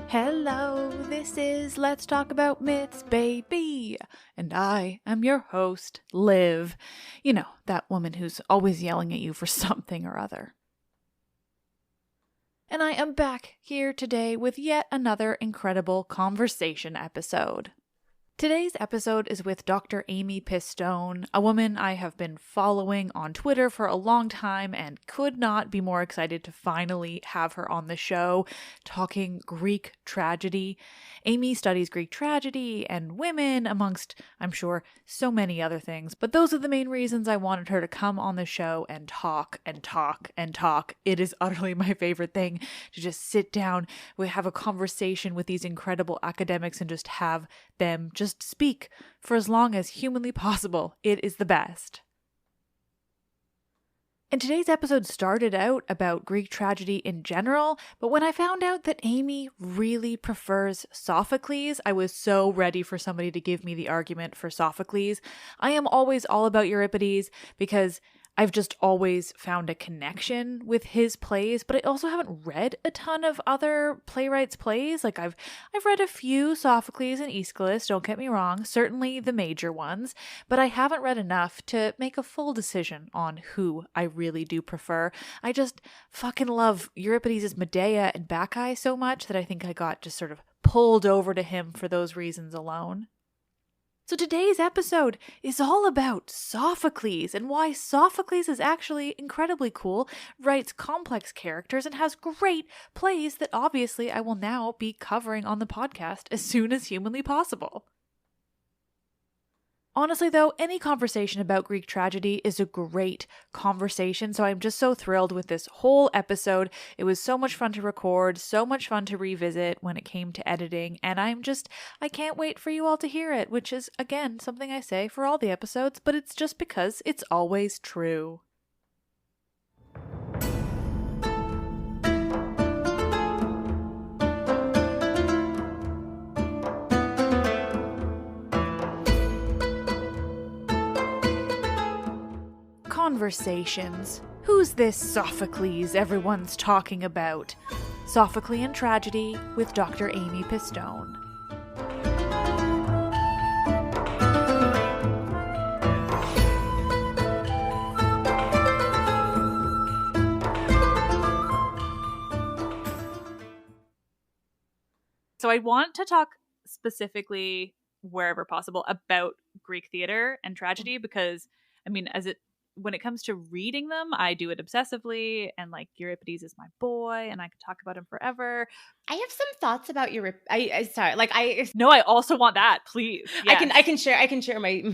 Hello, this is Let's Talk About Myths, baby, and I am your host, Liv. You know, that woman who's always yelling at you for something or other. And I am back here today with yet another incredible conversation episode. Today's episode is with Dr. Amy Pistone, a woman I have been following on Twitter for a long time and could not be more excited to finally have her on the show talking Greek tragedy. Amy studies Greek tragedy and women, amongst, I'm sure, so many other things, but those are the main reasons I wanted her to come on the show and talk and talk and talk. It is utterly my favorite thing to just sit down, have a conversation with these incredible academics and just have them just speak for as long as humanly possible. It is the best. And today's episode started out about Greek tragedy in general, but when I found out that Amy really prefers Sophocles, I was so ready for somebody to give me the argument for Sophocles. I am always all about Euripides because I've just always found a connection with his plays, but I also haven't read a ton of other playwrights' plays. Like I've read a few Sophocles and Aeschylus, don't get me wrong, certainly the major ones, but I haven't read enough to make a full decision on who I really do prefer. I just fucking love Euripides' Medea and Bacchae so much that I think I got just sort of pulled over to him for those reasons alone. So today's episode is all about Sophocles and why Sophocles is actually incredibly cool, writes complex characters, and has great plays that obviously I will now be covering on the podcast as soon as humanly possible. Honestly, though, any conversation about Greek tragedy is a great conversation, so I'm just so thrilled with this whole episode. It was so much fun to record, so much fun to revisit when it came to editing, and I can't wait for you all to hear it, which is, again, something I say for all the episodes, but it's just because it's always true. Conversations. Who's this Sophocles everyone's talking about? Sophoclean Tragedy with Dr. Amy Pistone. So I want to talk specifically, wherever possible, about Greek theater and tragedy because, I mean, when it comes to reading them, I do it obsessively, and like Euripides is my boy, and I could talk about him forever. I have some thoughts about No, I also want that, please. Yes. I can share my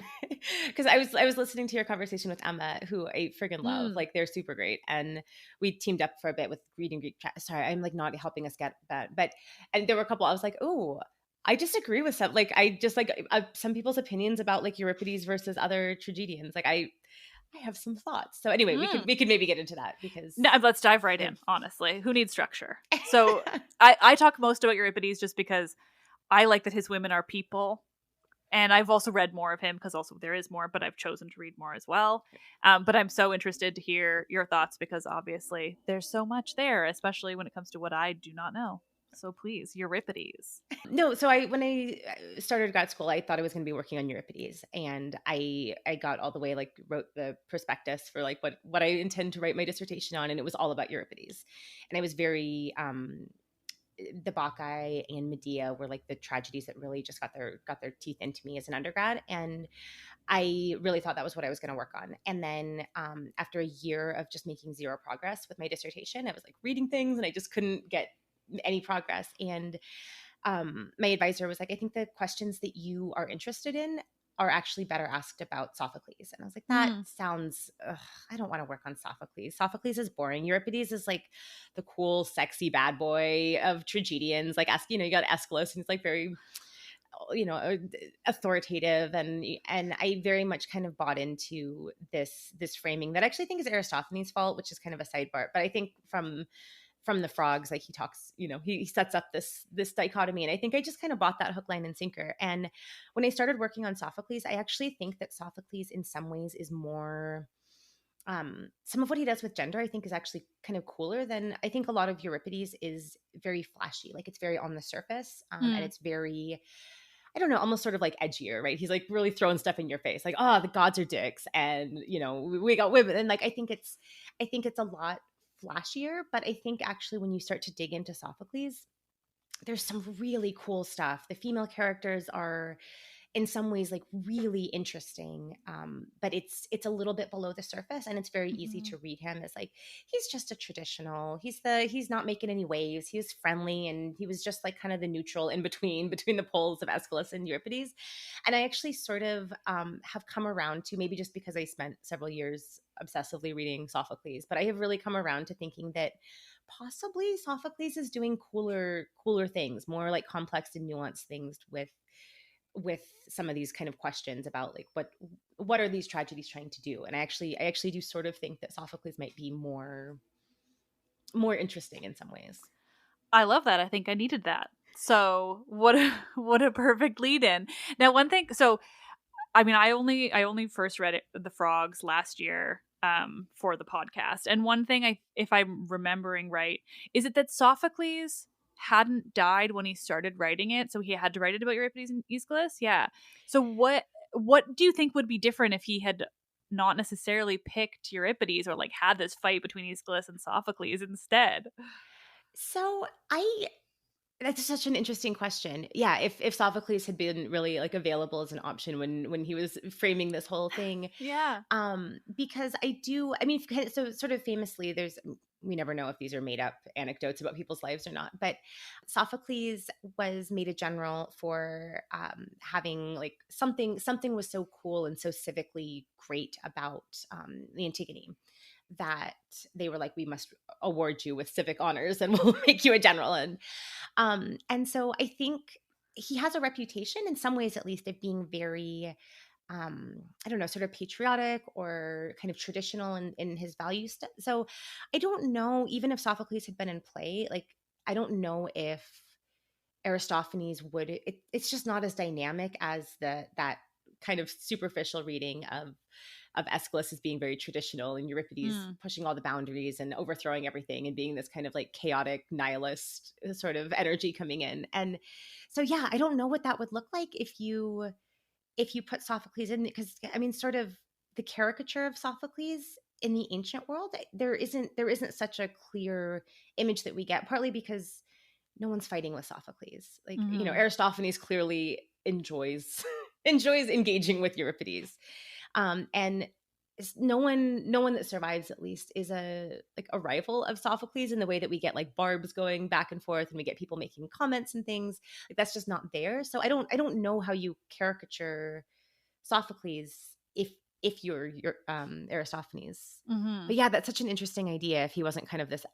because I was listening to your conversation with Emma, who I friggin' love. Like they're super great, and we teamed up for a bit with reading Greek. Sorry, I'm like not helping us get that, but and there were a couple. I was like, oh. I disagree with some. Like I just like some people's opinions about like Euripides versus other tragedians. Like I have some thoughts. So anyway, we could maybe get into that because no, let's dive right in. Honestly, who needs structure? So I talk most about Euripides just because I like that his women are people, and I've also read more of him because also there is more, but I've chosen to read more as well. But I'm so interested to hear your thoughts because obviously there's so much there, especially when it comes to what I do not know. So please, Euripides. No, so when I started grad school, I thought I was going to be working on Euripides, and I got all the way, like wrote the prospectus for like what I intend to write my dissertation on, and it was all about Euripides, and I was very the Bacchae and Medea were like the tragedies that really just got their teeth into me as an undergrad, and I really thought that was what I was going to work on. And then after a year of just making zero progress with my dissertation, I was like reading things, and I just couldn't get any progress. And my advisor was like, I think the questions that you are interested in are actually better asked about Sophocles. And I was like, that sounds, I don't want to work on Sophocles. Sophocles is boring. Euripides is like the cool, sexy bad boy of tragedians. Like, you got Aeschylus, and he's like very authoritative, and I very much kind of bought into this framing that I actually think is Aristophanes' fault, which is kind of a sidebar. But I think from the frogs, like he talks, he sets up this dichotomy, and I think I just kind of bought that hook, line, and sinker. And when I started working on Sophocles, I actually think that Sophocles in some ways is more, some of what he does with gender I think is actually kind of cooler than I think a lot of Euripides is very flashy. Like it's very on the surface, and it's very, I don't know, almost sort of like edgier, right? He's like really throwing stuff in your face, like, oh, the gods are dicks, and we got women, and like I think it's a lot flashier. But I think actually when you start to dig into Sophocles, there's some really cool stuff. The female characters are in some ways like really interesting, but it's a little bit below the surface, and it's very easy to read him as like he's just a traditional, he's not making any waves, he's friendly, and he was just like kind of the neutral in between the poles of Aeschylus and Euripides. And I actually sort of have come around to, maybe just because I spent several years obsessively reading Sophocles, but I have really come around to thinking that possibly Sophocles is doing cooler things, more like complex and nuanced things with some of these kind of questions about like what are these tragedies trying to do. And I actually do sort of think that Sophocles might be more interesting in some ways. I love that. I think I needed that. So what a perfect lead in. Now, one thing, so I mean, I only first read The Frogs last year for the podcast. And one thing, if I'm remembering right, is it that Sophocles hadn't died when he started writing it, so he had to write it about Euripides and Aeschylus? Yeah. So what do you think would be different if he had not necessarily picked Euripides, or like had this fight between Aeschylus and Sophocles instead? So that's such an interesting question. Yeah, if Sophocles had been really like available as an option when he was framing this whole thing. Yeah. Because I mean, so sort of famously, we never know if these are made up anecdotes about people's lives or not, but Sophocles was made a general for having like something was so cool and so civically great about the Antigone, that they were like, we must award you with civic honors and we'll make you a general. And so I think he has a reputation, in some ways at least, of being very, I don't know, sort of patriotic or kind of traditional in his values. So I don't know, even if Sophocles had been in play, like, I don't know if Aristophanes would, it's just not as dynamic as that kind of superficial reading of Aeschylus as being very traditional, and Euripides pushing all the boundaries and overthrowing everything and being this kind of like chaotic nihilist sort of energy coming in. And so, yeah, I don't know what that would look like if you put Sophocles in, because I mean, sort of the caricature of Sophocles in the ancient world, there isn't such a clear image that we get, partly because no one's fighting with Sophocles. Like, Aristophanes clearly enjoys engaging with Euripides. And no one that survives, at least, is a rival of Sophocles in the way that we get like barbs going back and forth and we get people making comments and things. Like, that's just not there. So I don't know how you caricature Sophocles if you're Aristophanes. But yeah, that's such an interesting idea if he wasn't kind of this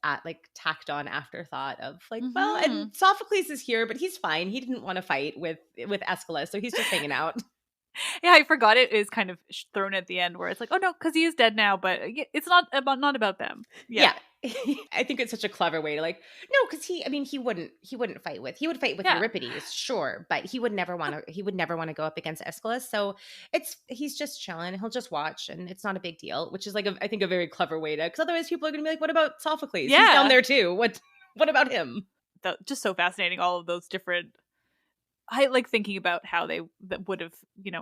tacked on afterthought of like, well, and Sophocles is here, but he's fine. He didn't want to fight with Aeschylus, so he's just hanging out. Yeah, I forgot it is kind of thrown at the end where it's like, oh no, because he is dead now, but it's not about them. Yeah. I think it's such a clever way to like, no, because he would fight with Euripides, sure, but he would never want to go up against Aeschylus. So he's just chilling, he'll just watch, and it's not a big deal, which is like I think a very clever way to, because otherwise people are gonna be like, what about Sophocles? Yeah. He's down there too. What about him? Just so fascinating, all of those different. I like thinking about how they would have,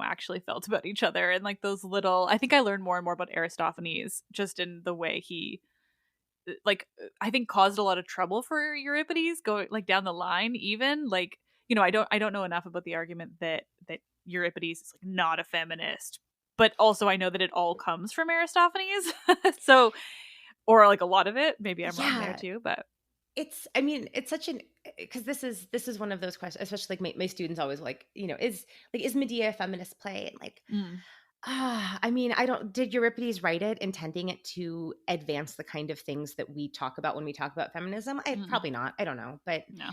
actually felt about each other, and like those little. I think I learned more and more about Aristophanes just in the way he, like, I think caused a lot of trouble for Euripides going like down the line. Even like, I don't know enough about the argument that Euripides is like not a feminist, but also I know that it all comes from Aristophanes. So, or like a lot of it. Maybe I'm wrong there too, but. It's such an, because this is one of those questions, especially like my students always like, is Medea a feminist play? And like, I mean, did Euripides write it intending it to advance the kind of things that we talk about when we talk about feminism? Probably not. I don't know. But no.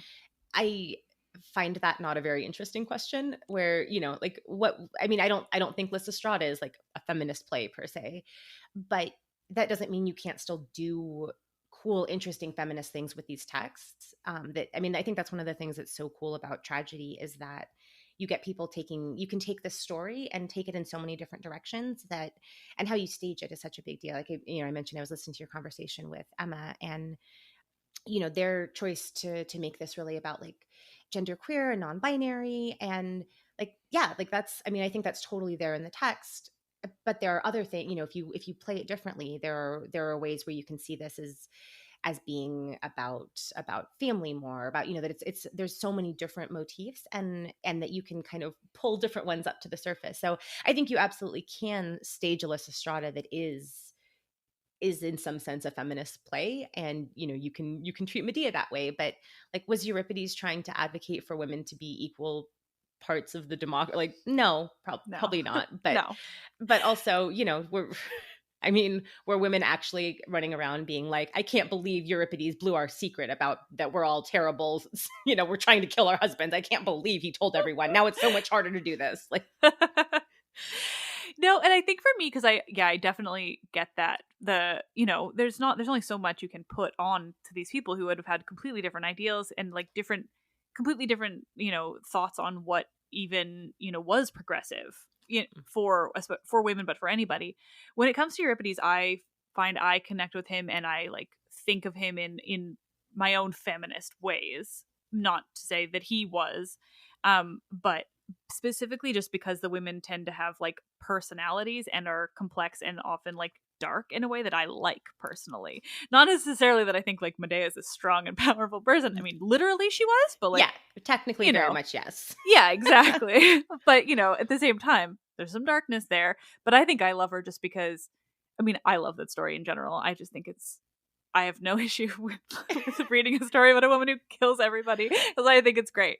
find that not a very interesting question where, like what, I mean, I don't think Lysistrata is like a feminist play per se, but that doesn't mean you can't still do cool, interesting feminist things with these texts. I think that's one of the things that's so cool about tragedy is that you get people you can take this story and take it in so many different directions and how you stage it is such a big deal. Like, I mentioned, I was listening to your conversation with Emma, and their choice to make this really about like genderqueer and non-binary, and like, yeah, like that's, I think that's totally there in the text, but there are other things, if you play it differently, there are ways where you can see this as being about family more, about, that it's there's so many different motifs, and that you can kind of pull different ones up to the surface. So I think you absolutely can stage a Lysistrata that is in some sense a feminist play, and you can treat Medea that way. But like, was Euripides trying to advocate for women to be equal parts of the democracy? Like, no, No. probably not. But No. but also, were women actually running around being like, I can't believe Euripides blew our secret about that we're all terrible, we're trying to kill our husbands, I can't believe he told everyone, now it's so much harder to do this, like. No, and I think for me, because I definitely get that there's only so much you can put on to these people who would have had completely different ideals and like completely different thoughts on what even was progressive for women, but for anybody. When it comes to Euripides, I find I connect with him, and I like think of him in my own feminist ways. Not to say that he was, but specifically just because the women tend to have like personalities and are complex and often like dark in a way that I like personally. Not necessarily that I think like Medea is a strong and powerful person. I mean, literally she was, but like, yeah, technically very much yes. Yeah, exactly. But at the same time, there's some darkness there. But I think I love her just because, I love that story in general. I just think I have no issue with reading a story about a woman who kills everybody, because I think it's great.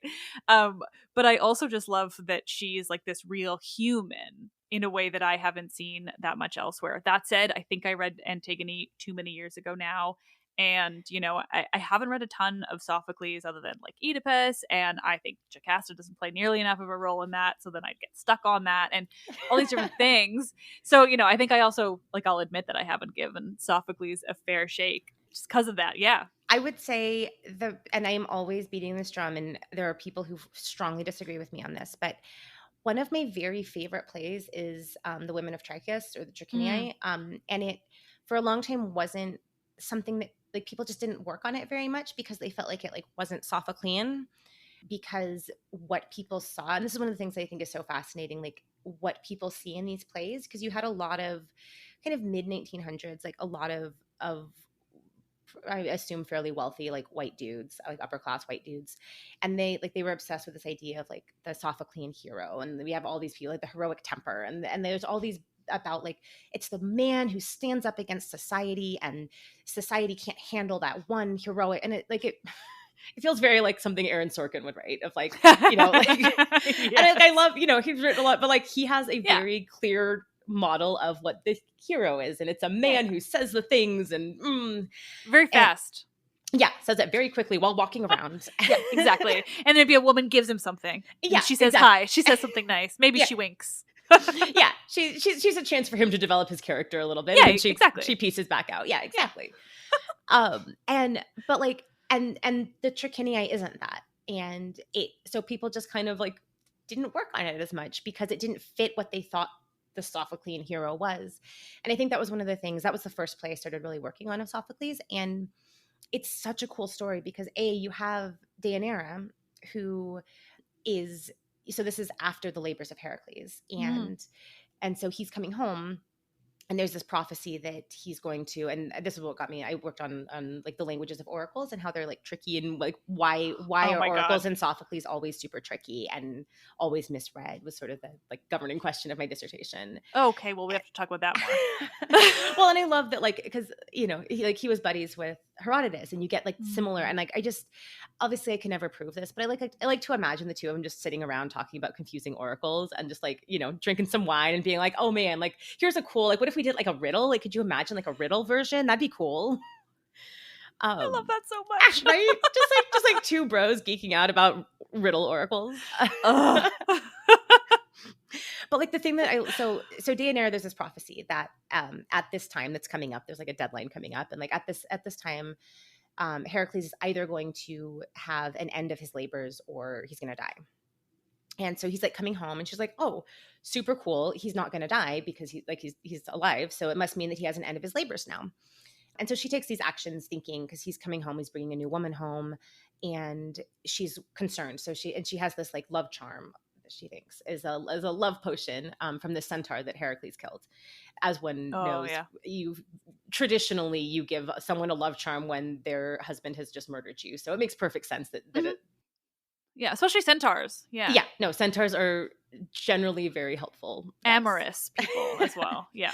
But I also just love that she's like this real human in a way that I haven't seen that much elsewhere. That said, I think I read Antigone too many years ago now. And, I haven't read a ton of Sophocles other than like Oedipus. And I think Jocasta doesn't play nearly enough of a role in that. So then I'd get stuck on that and all these different things. So, I think I also, like, I'll admit that I haven't given Sophocles a fair shake just because of that. Yeah. I would say and I am always beating this drum, and there are people who strongly disagree with me on this, but one of my very favorite plays is The Women of Trachis, or the Trachiniae. And it, for a long time, wasn't something that like people just didn't work on it very much because they felt like it like wasn't Sophoclean, because what people saw, and this is one of the things I think is so fascinating, like what people see in these plays, because you had a lot of kind of mid 1900s, like a lot of I assume fairly wealthy, like white dudes, like upper class white dudes. And they were obsessed with this idea of like the Sophoclean hero. And we have all these people, like the heroic temper. And there's all these about like, it's the man who stands up against society, and society can't handle that one heroic. And it feels very like something Aaron Sorkin would write, of like, like, yes. And I love, he's written a lot, but like he has a very clear model of what the hero is, and it's a man who says the things and very fast. Says it very quickly while walking around. Yeah, exactly. And there'd be a woman gives him something. Yeah, she says hi. She says something nice. Maybe she winks. Yeah, she's a chance for him to develop his character a little bit. Yeah, and she pieces back out. Yeah, exactly. And the Trachiniae isn't that, and so people just kind of like didn't work on it as much because it didn't fit what they thought the Sophoclean hero was. And I think that was one of the things, that was the first play I started really working on of Sophocles. And it's such a cool story because you have Deianira, who is, so this is after the labors of Heracles, and so he's coming home, and there's this prophecy that he's going to, and this is what got me, I worked on like the languages of oracles and how they're like tricky, and like why are oracles in Sophocles always super tricky and always misread, was sort of the like governing question of my dissertation. Okay, well, we have to talk about that more. Well, and I love that, like, because he was buddies with Herodotus, and you get like similar, and like I just, obviously I can never prove this, but I like to imagine the two of them just sitting around talking about confusing oracles and just like drinking some wine and being like, oh man, like here's a cool, like what if we did like a riddle, like could you imagine like a riddle version, that'd be cool. I love that so much. Right? Just like two bros geeking out about riddle oracles. Ugh. But like the thing that so Deianira, there's this prophecy that at this time that's coming up, there's like a deadline coming up, and like at this time, Heracles is either going to have an end of his labors or he's going to die. And so he's like coming home, and she's like, "Oh, super cool. He's not going to die because he's alive. So it must mean that he has an end of his labors now." And so she takes these actions thinking, because he's coming home, he's bringing a new woman home, and she's concerned. So she has this like love charm that she thinks is a love potion from the centaur that Heracles killed. As one knows, yeah. you traditionally you give someone a love charm when their husband has just murdered you. So it makes perfect sense that it, yeah, especially centaurs. Yeah, no, centaurs are generally very helpful, amorous people as well. Yeah.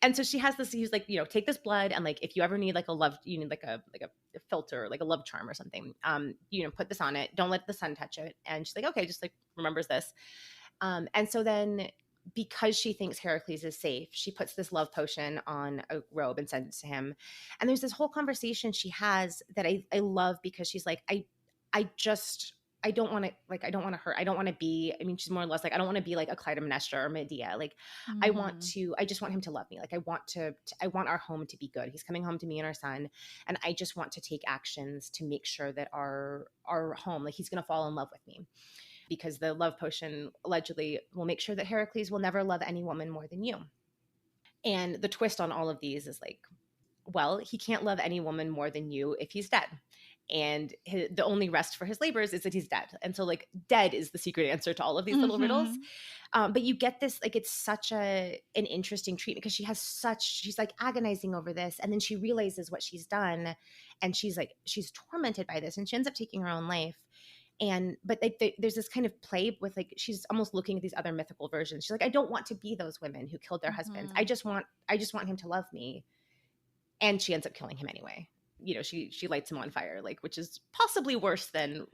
And so she has this, he's like, take this blood, and like if you ever need like a love, you need like a filter, like a love charm or something, put this on it, don't let the sun touch it. And she's like, okay, just like remembers this. And so then, because she thinks Heracles is safe, she puts this love potion on a robe and sends it to him. And there's this whole conversation she has that I love, because she's like, I don't want to hurt. I don't want to be, she's more or less like, I don't want to be like a Clytemnestra or Medea. Like, I just want him to love me. Like, I want our home to be good. He's coming home to me and our son. And I just want to take actions to make sure that our home, like he's going to fall in love with me, because the love potion allegedly will make sure that Heracles will never love any woman more than you. And the twist on all of these is like, well, he can't love any woman more than you if he's dead. And the only rest for his labors is that he's dead. And so like dead is the secret answer to all of these little riddles. But you get this, like, it's such an interesting treatment, because she's like agonizing over this. And then she realizes what she's done. And she's tormented by this, and she ends up taking her own life. But like there's this kind of play with, like, she's almost looking at these other mythical versions. She's like, I don't want to be those women who killed their husbands. I just want him to love me. And she ends up killing him anyway. She lights him on fire, like, which is possibly worse than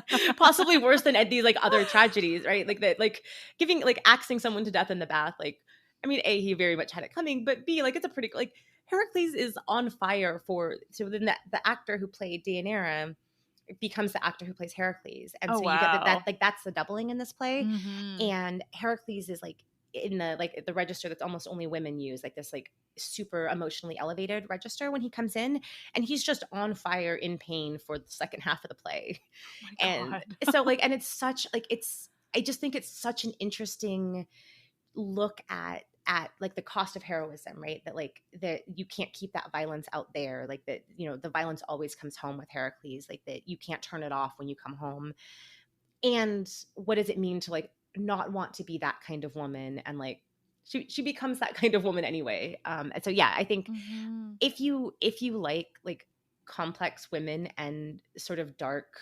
these like other tragedies, right? Like that, like giving, like axing someone to death in the bath. Like, A, he very much had it coming, but B, like, it's a pretty, like, Heracles is on fire so then the actor who played Deianira becomes the actor who plays Heracles. And so you get that like that's the doubling in this play. And Heracles is like in the register that's almost only women use, like this like super emotionally elevated register when he comes in, and he's just on fire in pain for the second half of the play. Oh and so like, and it's such like, I just think it's such an interesting look at like the cost of heroism, right? That like that you can't keep that violence out there, like that, the violence always comes home with Heracles, like that you can't turn it off when you come home. And what does it mean to like not want to be that kind of woman? And like she becomes that kind of woman anyway. And so yeah, I think if you like complex women and sort of dark,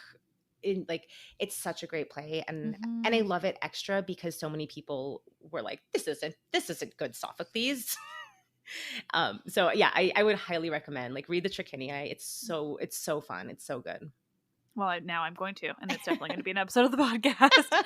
like, it's such a great play. And I love it extra because so many people were like, this isn't good Sophocles. So yeah, I would highly recommend, like, read the Trachiniae. It's so fun. It's so good. Well, now I'm going to, and it's definitely going to be an episode of the podcast.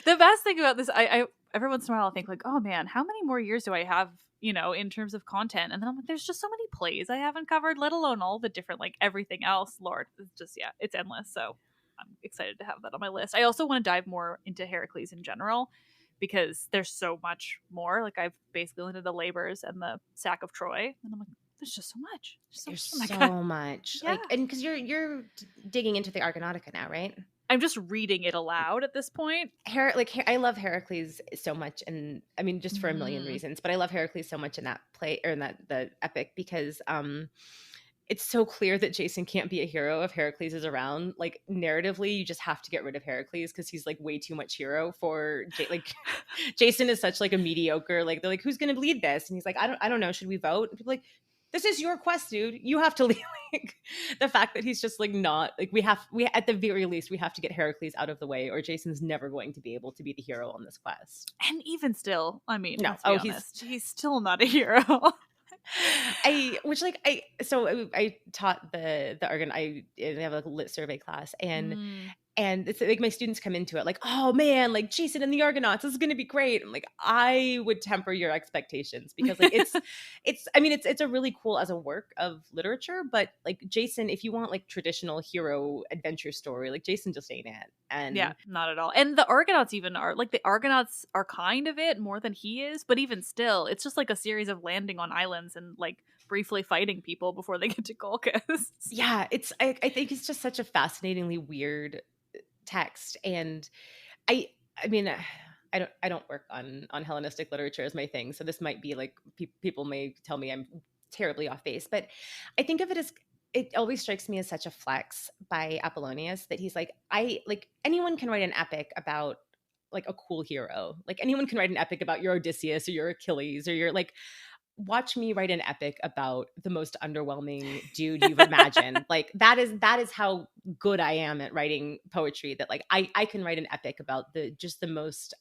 The best thing about this, I every once in a while I think like, oh man, how many more years do I have, in terms of content? And then I'm like, there's just so many plays I haven't covered, let alone all the different, like, everything else. Lord, it's just, yeah, it's endless. So I'm excited to have that on my list. I also want to dive more into Heracles in general, because there's so much more. Like, I've basically looked at the labors and the sack of Troy, and I'm like, there's just so much. There's so much. Yeah. Like, and because you're digging into the Argonautica now, right? I'm just reading it aloud at this point. I love Heracles so much, and just for a million reasons, but I love Heracles so much in that play, or in the epic, because it's so clear that Jason can't be a hero if Heracles is around. Like, narratively, you just have to get rid of Heracles because he's like way too much hero for Jason is such like a mediocre, like, they're like, who's going to lead this? And he's like, I don't know. Should we vote? And people are like, this is your quest, dude. You have to lead. Like, the fact that he's just like not like, we at the very least we have to get Heracles out of the way, or Jason's never going to be able to be the hero on this quest. And even still, no, he's still not a hero. I taught the Argon. I have like a lit survey class, and And it's like my students come into it like, oh man, like Jason and the Argonauts, this is going to be great. I'm like, I would temper your expectations because like I mean, it's a really cool as a work of literature, but like Jason, if you want like traditional hero adventure story, like Jason just ain't it. Yeah, And not at all. And the Argonauts even are like, the Argonauts are kind of it more than he is, but even still, it's just like a series of landing on islands and like briefly fighting people before they get to Colchis. yeah, I think it's just such a fascinatingly weird text. And I I mean, I don't work on Hellenistic literature as my thing, so this might be like people may tell me I'm terribly off base, but I think of it as it always strikes me as such a flex by Apollonius that he's like, I like anyone can write an epic about like a cool hero. Like anyone can write an epic about your Odysseus or your Achilles or your like watch me write an epic about the most underwhelming dude you've imagined. Like that is how good I am at writing poetry, that like I can write an epic about the just the most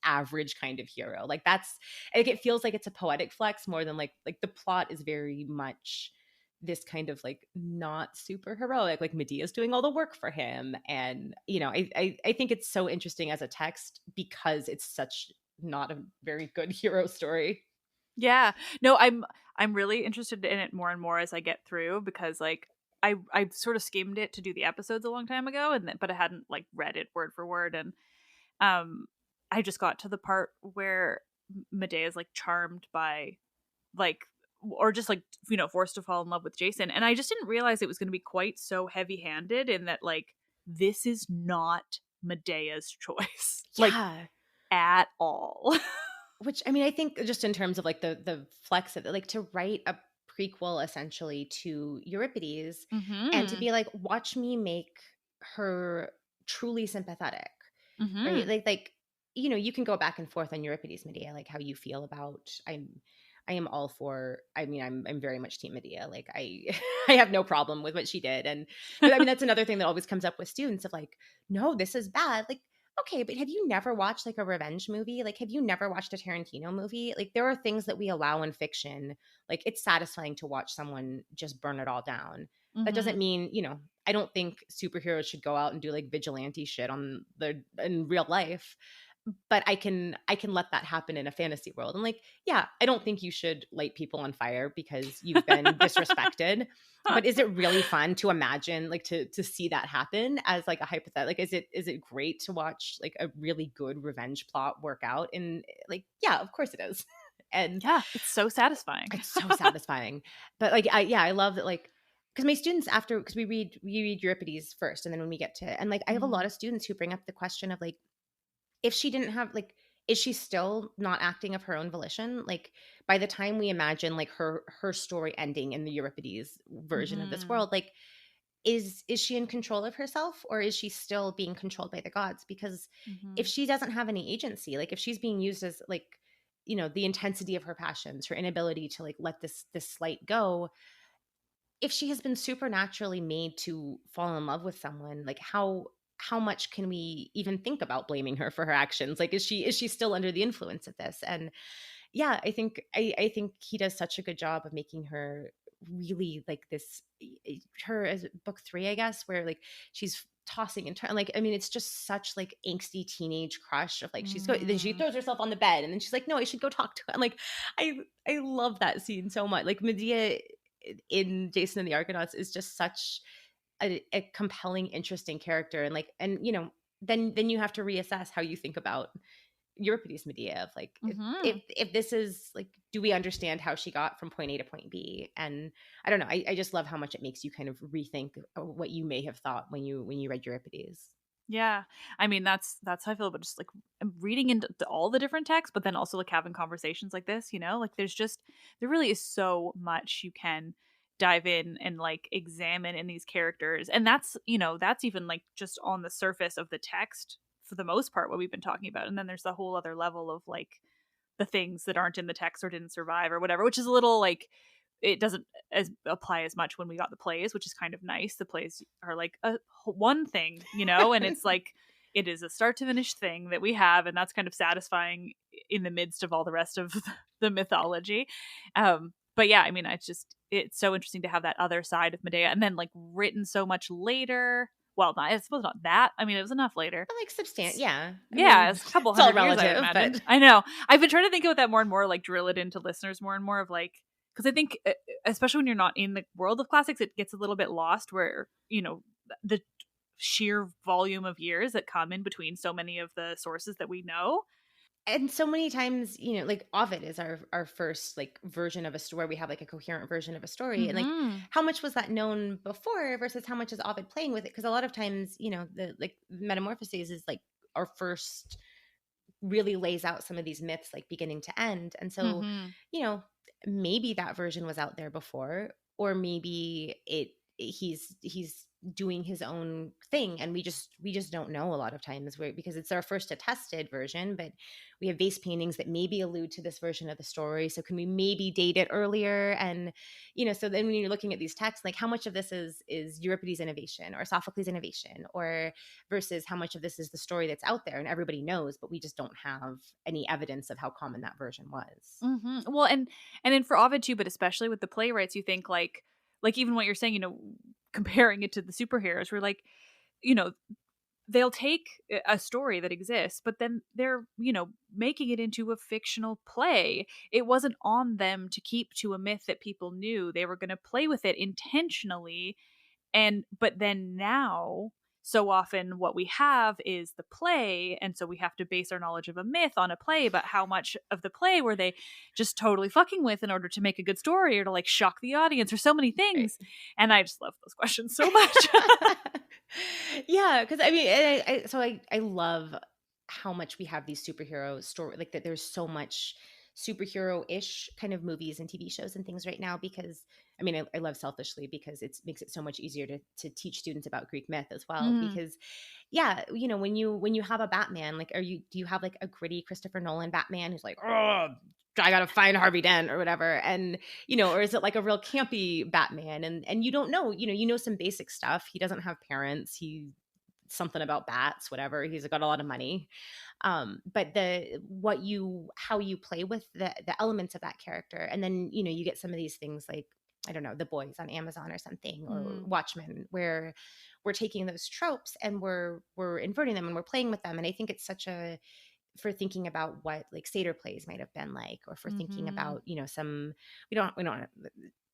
average kind of hero. Like that's like it feels like it's a poetic flex more than like the plot is very much this kind of like not super heroic, like Medea's doing all the work for him. And you know, I think it's so interesting as a text because it's such not a very good hero story. Yeah. No, I'm really interested in it more and more as I get through, because like I sort of skimmed it to do the episodes a long time ago, and then, but I hadn't like read it word for word, and um I just got to the part where Medea is like charmed by like, or just like, you know, forced to fall in love with Jason, and I just didn't realize it was going to be quite so heavy-handed in that like this is not Medea's choice. Like Yeah. at all. Which I mean, I think just in terms of like the flex of it, like to write a prequel essentially to Euripides and to Mhm. be like, watch me make her truly sympathetic, right? Mhm. Like you know, you can go back and forth on Euripides Medea, like how you feel about I am all for I mean, I'm very much team Medea. Like I I have no problem with what she did. And but I mean that's another thing that always comes up with students of like, no, this is bad. Like okay, but have you never watched like a revenge movie? Like, have you never watched a Tarantino movie? Like, there are things that we allow in fiction. Like, it's satisfying to watch someone just burn it all down. That doesn't Mhm. mean, you know, I don't think superheroes should go out and do like vigilante shit on the in real life. But I can let that happen in a fantasy world. And like, yeah, I don't think you should light people on fire because you've been disrespected. But is it really fun to imagine like to see that happen as like a hypothetical? Like is it great to watch like a really good revenge plot work out? And like, yeah, of course it is. And Yeah, it's so satisfying. it's so satisfying. But like I love that like because my students after because we read Euripides first and then when we get to and like I have a lot Mhm. of students who bring up the question of like if she didn't have like is she still not acting of her own volition? Like by the time we imagine like her story ending in the Euripides version of this Mhm. world, like is she in control of herself or is she still being controlled by the gods? Because if Mhm. she doesn't have any agency, like if she's being used as like you know the intensity of her passions, her inability to like let this slight go, if she has been supernaturally made to fall in love with someone, like how much can we even think about blaming her for her actions? Like is she still under the influence of this? And yeah, I think he does such a good job of making her really like this her as book 3, I guess, where like she's tossing and turning like I mean it's just such like angsty teenage crush of like she's going then she Mm. throws herself on the bed and then she's like no I should go talk to him like I love that scene so much like Medea in Jason and the Argonauts is just such a compelling, interesting character, and like, and you know, then you have to reassess how you think about Euripides Medea of like Mhm. if this is like, do we understand how she got from point A to point B? And I don't know, I just love how much it makes you kind of rethink what you may have thought when you read Euripides. Yeah. I mean, that's how I feel about just like reading into all the different texts, but then also like having conversations like this, you know? Like there's just there really is so much you can dive in and like examine in these characters. And that's, you know, that's even like just on the surface of the text for the most part what we've been talking about. And then there's the whole other level of like the things that aren't in the text or didn't survive or whatever, which is a little like it doesn't as apply as much when we got the plays, which is kind of nice. The plays are like a one thing, you know, and it's like it is a start to finish thing that we have, and that's kind of satisfying in the midst of all the rest of the mythology. But yeah, I mean, it's so interesting to have that other side of Medea, and then like written so much later. well, not, I suppose not that. I mean, it was enough later. But like yeah. I Yeah, mean, it's a couple it's all hundred years, I would relative, imagine. but I know. I've been trying to think about that more and more, like drill it into listeners more and more of like, because I think, especially when you're not in the world of classics, it gets a little bit lost where, the sheer volume of years that come in between so many of the sources that we know. and so many times, like Ovid is our first like version of a story. We have like a coherent version of a story, and like Mm-hmm. how much was that known before versus how much is Ovid playing with it? Because a lot of times, the like Metamorphoses is like our first really lays out some of these myths like beginning to end, and so Mm-hmm. you know maybe that version was out there before, or maybe he's doing his own thing, and we just don't know a lot of times, because it's our first attested version, but we have vase paintings that maybe allude to this version of the story, so can we maybe date it earlier? And so then when you're looking at these texts, like how much of this is Euripides innovation or Sophocles innovation, or versus how much of this is the story that's out there and everybody knows, but we just don't have any evidence of how common that version was. Mm-hmm. Well, and then for Ovid too, but especially with the playwrights, you think like even what you're saying, comparing it to the superheroes, we're like, you know, they'll take a story that exists, but then they're, making it into a fictional play. It wasn't on them to keep to a myth that people knew. They were going to play with it intentionally. But then now, so often what we have is the play, and so we have to base our knowledge of a myth on a play, but how much of the play were they just totally fucking with in order to make a good story or to like shock the audience or so many Right. things. And I just love those questions so much. Yeah, because I mean, I love how much we have these superhero story, like that. There's so much superhero-ish kind of movies and TV shows and things right now, because I mean, I love selfishly because it makes it so much easier to teach students about Greek myth as well. Mm. Because yeah, when you have a Batman, like, do you have like a gritty Christopher Nolan Batman who's like, oh, I gotta find Harvey Dent or whatever, and or is it like a real campy Batman? And you don't know, some basic stuff. He doesn't have parents. He something about bats, whatever. He's got a lot of money. But how you play with the elements of that character, and then you get some of these things like, I don't know, The Boys on Amazon or something, or Mm. Watchmen, where we're taking those tropes and we're inverting them and we're playing with them. And I think it's such a for thinking about what like satyr plays might have been like, or for thinking Mm-hmm. about some we don't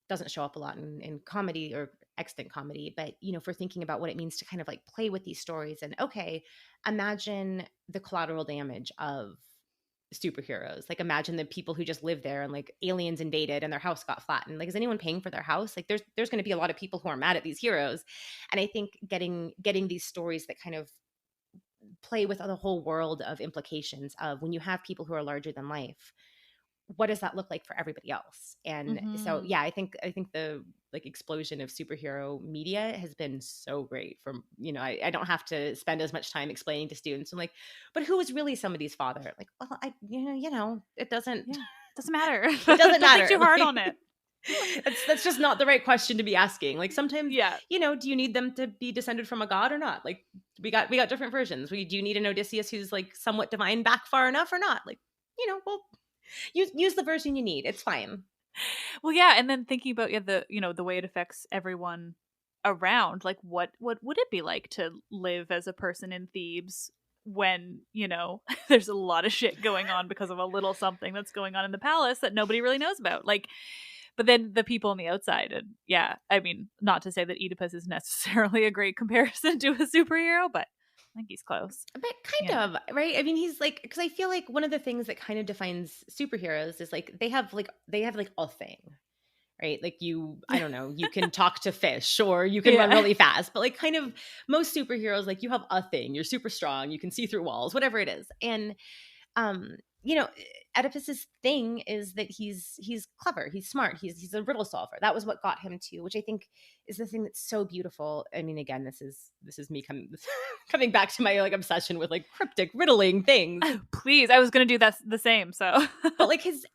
doesn't show up a lot in comedy or extant comedy, but for thinking about what it means to kind of like play with these stories. And okay, imagine the collateral damage of superheroes. Like imagine the people who just live there and like aliens invaded and their house got flattened. Like, is anyone paying for their house? Like there's going to be a lot of people who are mad at these heroes. And I think getting these stories that kind of play with the whole world of implications of when you have people who are larger than life, what does that look like for everybody else? And so Mm-hmm. yeah, I think the like explosion of superhero media has been so great. From I don't have to spend as much time explaining to students. I'm like, but who is really somebody's father? Like, well, it doesn't Yeah. Doesn't matter. it doesn't Don't think matter. too hard Like, on it. that's just not the right question to be asking. Like sometimes, Yeah. do you need them to be descended from a god or not? Like we got different versions. Do you need an Odysseus who's like somewhat divine back far enough or not? Like, well, use the version you need. It's fine. Well, yeah, and then thinking about the way it affects everyone around, like what would it be like to live as a person in Thebes when, there's a lot of shit going on because of a little something that's going on in the palace that nobody really knows about. Like, but then the people on the outside, and yeah, I mean, not to say that Oedipus is necessarily a great comparison to a superhero, but I think he's close. But You kind know. of, right? I mean, he's like, because I feel like one of the things that kind of defines superheroes is like they have like a thing, right? Like I don't know, you can talk to fish or you can run Yeah. really fast, but like kind of most superheroes, like you have a thing, you're super strong, you can see through walls, whatever it is. And um you know Oedipus's thing is that he's clever, he's smart, he's a riddle solver. That was what got him to, which I think is the thing that's so beautiful. I mean, again, this is me coming back to my like obsession with like cryptic riddling things. Please, I was gonna do that the same. So. But like his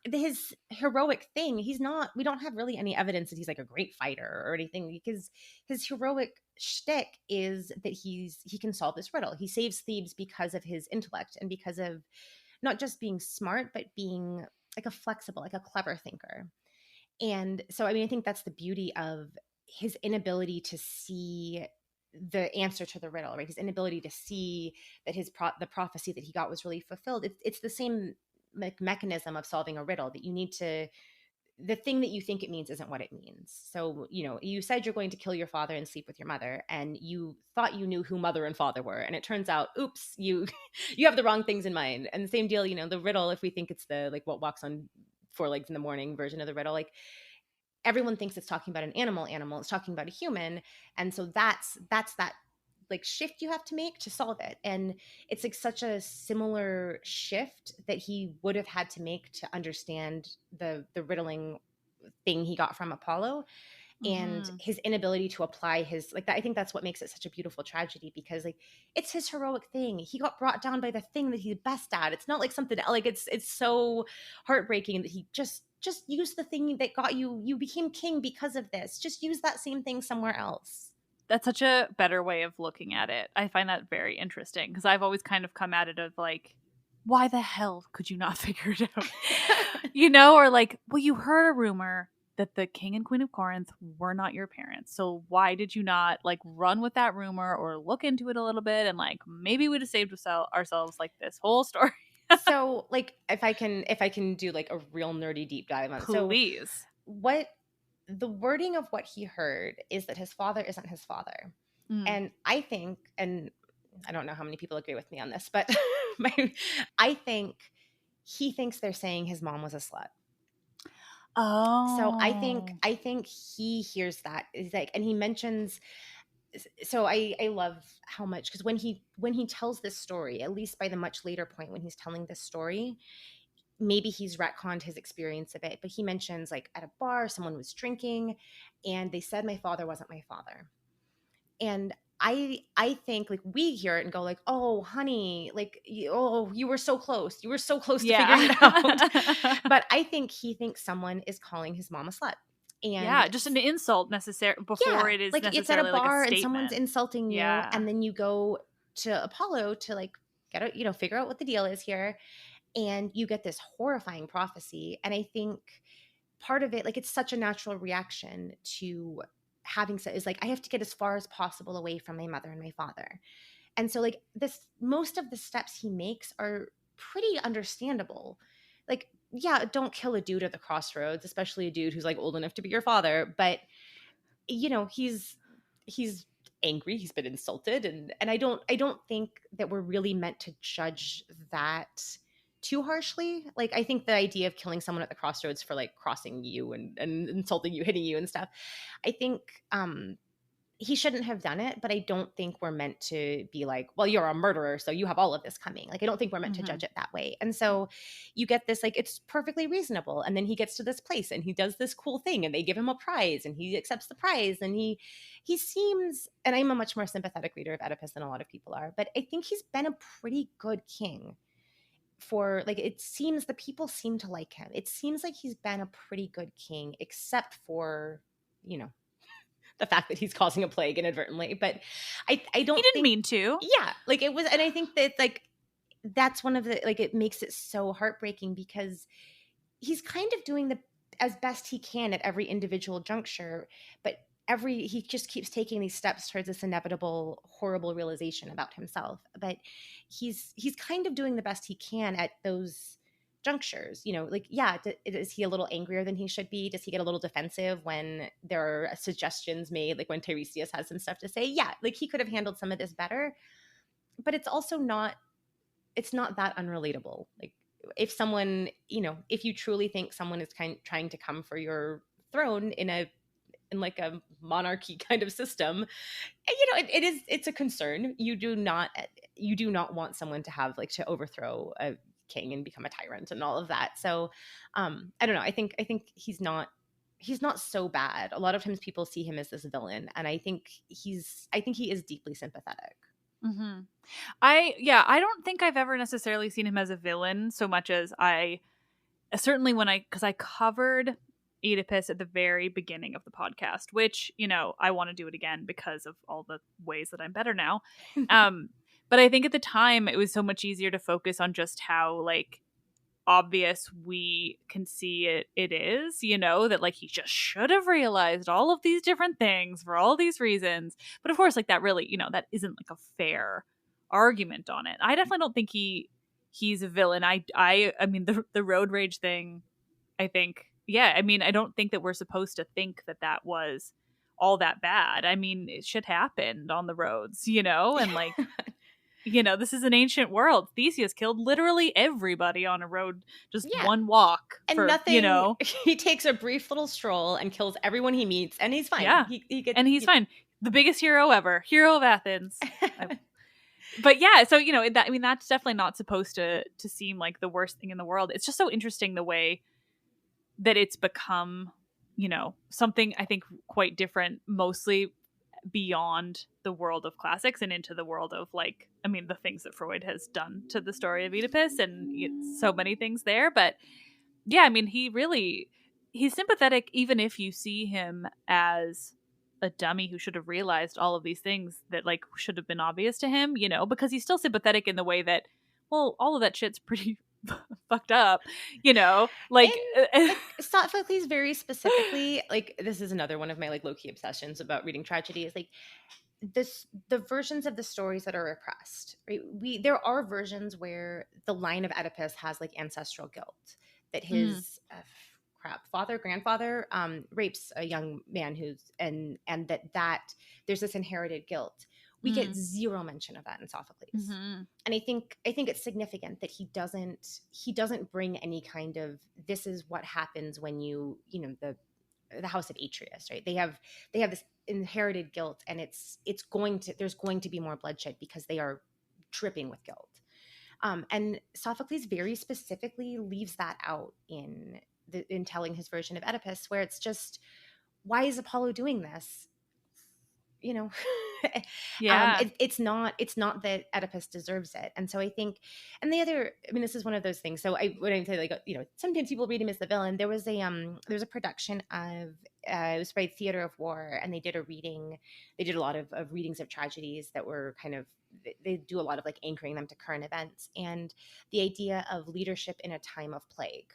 heroic thing, we don't have really any evidence that he's like a great fighter or anything, because his heroic shtick is that he can solve this riddle. He saves Thebes because of his intellect and because of not just being smart, but being like a flexible, like a clever thinker. And so, I mean, I think that's the beauty of his inability to see the answer to the riddle, right? His inability to see that the prophecy that he got was really fulfilled. It's the same mechanism of solving a riddle, that you need to, the thing that you think it means isn't what it means. So, you said you're going to kill your father and sleep with your mother, and you thought you knew who mother and father were, and it turns out, oops, you you have the wrong things in mind. And the same deal, the riddle, if we think it's the like what walks on four legs in the morning version of the riddle, like everyone thinks it's talking about an animal, it's talking about a human. And so that's that like shift you have to make to solve it. And it's like such a similar shift that he would have had to make to understand the riddling thing he got from Apollo, and his inability to apply his like that. I think that's what makes it such a beautiful tragedy, because like it's his heroic thing. He got brought down by the thing that he's best at. It's not like something like it's so heartbreaking that he just use the thing that got you became king because of this. Just use that same thing somewhere else. That's such a better way of looking at it. I find that very interesting, because I've always kind of come at it of like, why the hell could you not figure it out? Or like, well, you heard a rumor that the king and queen of Corinth were not your parents. So why did you not like run with that rumor or look into it a little bit, and like maybe we'd have saved ourselves like this whole story. So like if I can do like a real nerdy deep dive on it. Please. So what the wording of what he heard is that his father isn't his father. And I think, and I don't know how many people agree with me on this, but I think he thinks they're saying his mom was a slut. Oh. So I think he hears that. Is like, and he mentions, so I love how much, because when he tells this story, at least by the much later point when he's telling this story, maybe he's retconned his experience of it, but he mentions like at a bar, someone was drinking and they said my father wasn't my father. And I think like we hear it and go like, oh honey, like you were so close. You were so close to figuring it out. But I think he thinks someone is calling his mom a slut. And just an insult before it is like necessarily it's at a bar like a and someone's insulting you, and then you go to Apollo to like get out, figure out what the deal is here, and you get this horrifying prophecy. And I think part of it, like it's such a natural reaction to having said is like, I have to get as far as possible away from my mother and my father. And so like this, most of the steps he makes are pretty understandable. Like, yeah, don't kill a dude at the crossroads, especially a dude who's like old enough to be your father. But he's angry, he's been insulted, and I don't think that we're really meant to judge that too harshly. Like I think the idea of killing someone at the crossroads for like crossing you and insulting you, hitting you and stuff, I think he shouldn't have done it, but I don't think we're meant to be like, well, you're a murderer, so you have all of this coming. Like, I don't think we're meant to judge it that way. And so you get this, like, it's perfectly reasonable. And then he gets to this place and he does this cool thing and they give him a prize and he accepts the prize. And he seems, and I'm a much more sympathetic reader of Oedipus than a lot of people are, but I think he's been a pretty good king. For like, it seems the people seem to like him. It seems like he's been a pretty good king, except for, the fact that he's causing a plague inadvertently. But I don't he didn't mean to. Yeah, like it was, and I think that like that's one of the, like, it makes it so heartbreaking because he's kind of doing the as best he can at every individual juncture, but he just keeps taking these steps towards this inevitable horrible realization about himself. But he's kind of doing the best he can at those junctures, like, yeah, is he a little angrier than he should be? Does he get a little defensive when there are suggestions made, like when Tiresias has some stuff to say? Yeah, like he could have handled some of this better, but it's also not that unrelatable. Like if someone, if you truly think someone is trying to come for your throne in like a monarchy kind of system, it's a concern. You do not want someone to have, like, to overthrow a king and become a tyrant and all of that. So I don't know. I think he's not so bad. A lot of times people see him as this villain, and I think he is deeply sympathetic. Mm-hmm. I don't think I've ever necessarily seen him as a villain so much as certainly because I covered Oedipus at the very beginning of the podcast, which, I want to do it again because of all the ways that I'm better now. But I think at the time it was so much easier to focus on just how, like, obvious we can see it is, that like he just should have realized all of these different things for all these reasons. But of course, like that really, that isn't like a fair argument on it. I definitely don't think he's a villain. I mean the road rage thing, I think, yeah, I mean, I don't think that we're supposed to think that was all that bad. I mean, shit happened on the roads, and like, this is an ancient world. Theseus killed literally everybody on a road, just Yeah. one walk And for, nothing, he takes a brief little stroll and kills everyone he meets, and he's fine. yeah. He gets, And he's fine. The biggest hero ever. Hero of Athens. But yeah, so, I mean, that's definitely not supposed to seem like the worst thing in the world. It's just so interesting the way that it's become, something I think quite different, mostly beyond the world of classics and into the world of, like, I mean, the things that Freud has done to the story of Oedipus, and so many things there. But yeah, I mean, he's sympathetic even if you see him as a dummy who should have realized all of these things that like should have been obvious to him, because he's still sympathetic in the way that, well, all of that shit's pretty fucked up, like, and, like Sophocles very specifically, like this is another one of my like low-key obsessions about reading tragedy, is like the versions of the stories that are repressed, right? There are versions where the line of Oedipus has like ancestral guilt, that his grandfather rapes a young man who's and that there's this inherited guilt. We get zero mention of that in Sophocles. Mm-hmm. And I think it's significant that he doesn't bring any kind of, this is what happens when the house of Atreus, right? They have this inherited guilt, and there's going to be more bloodshed because they are dripping with guilt. And Sophocles very specifically leaves that out in telling his version of Oedipus, where it's just, why is Apollo doing this? Yeah. It's not that Oedipus deserves it. And so I think, and the other, I mean, this is one of those things. So when I say, like, sometimes people read him as the villain, there was a production of, it was by Theater of War, and they did a lot of readings of tragedies that were kind of, they do a lot of like anchoring them to current events, and the idea of leadership in a time of plague.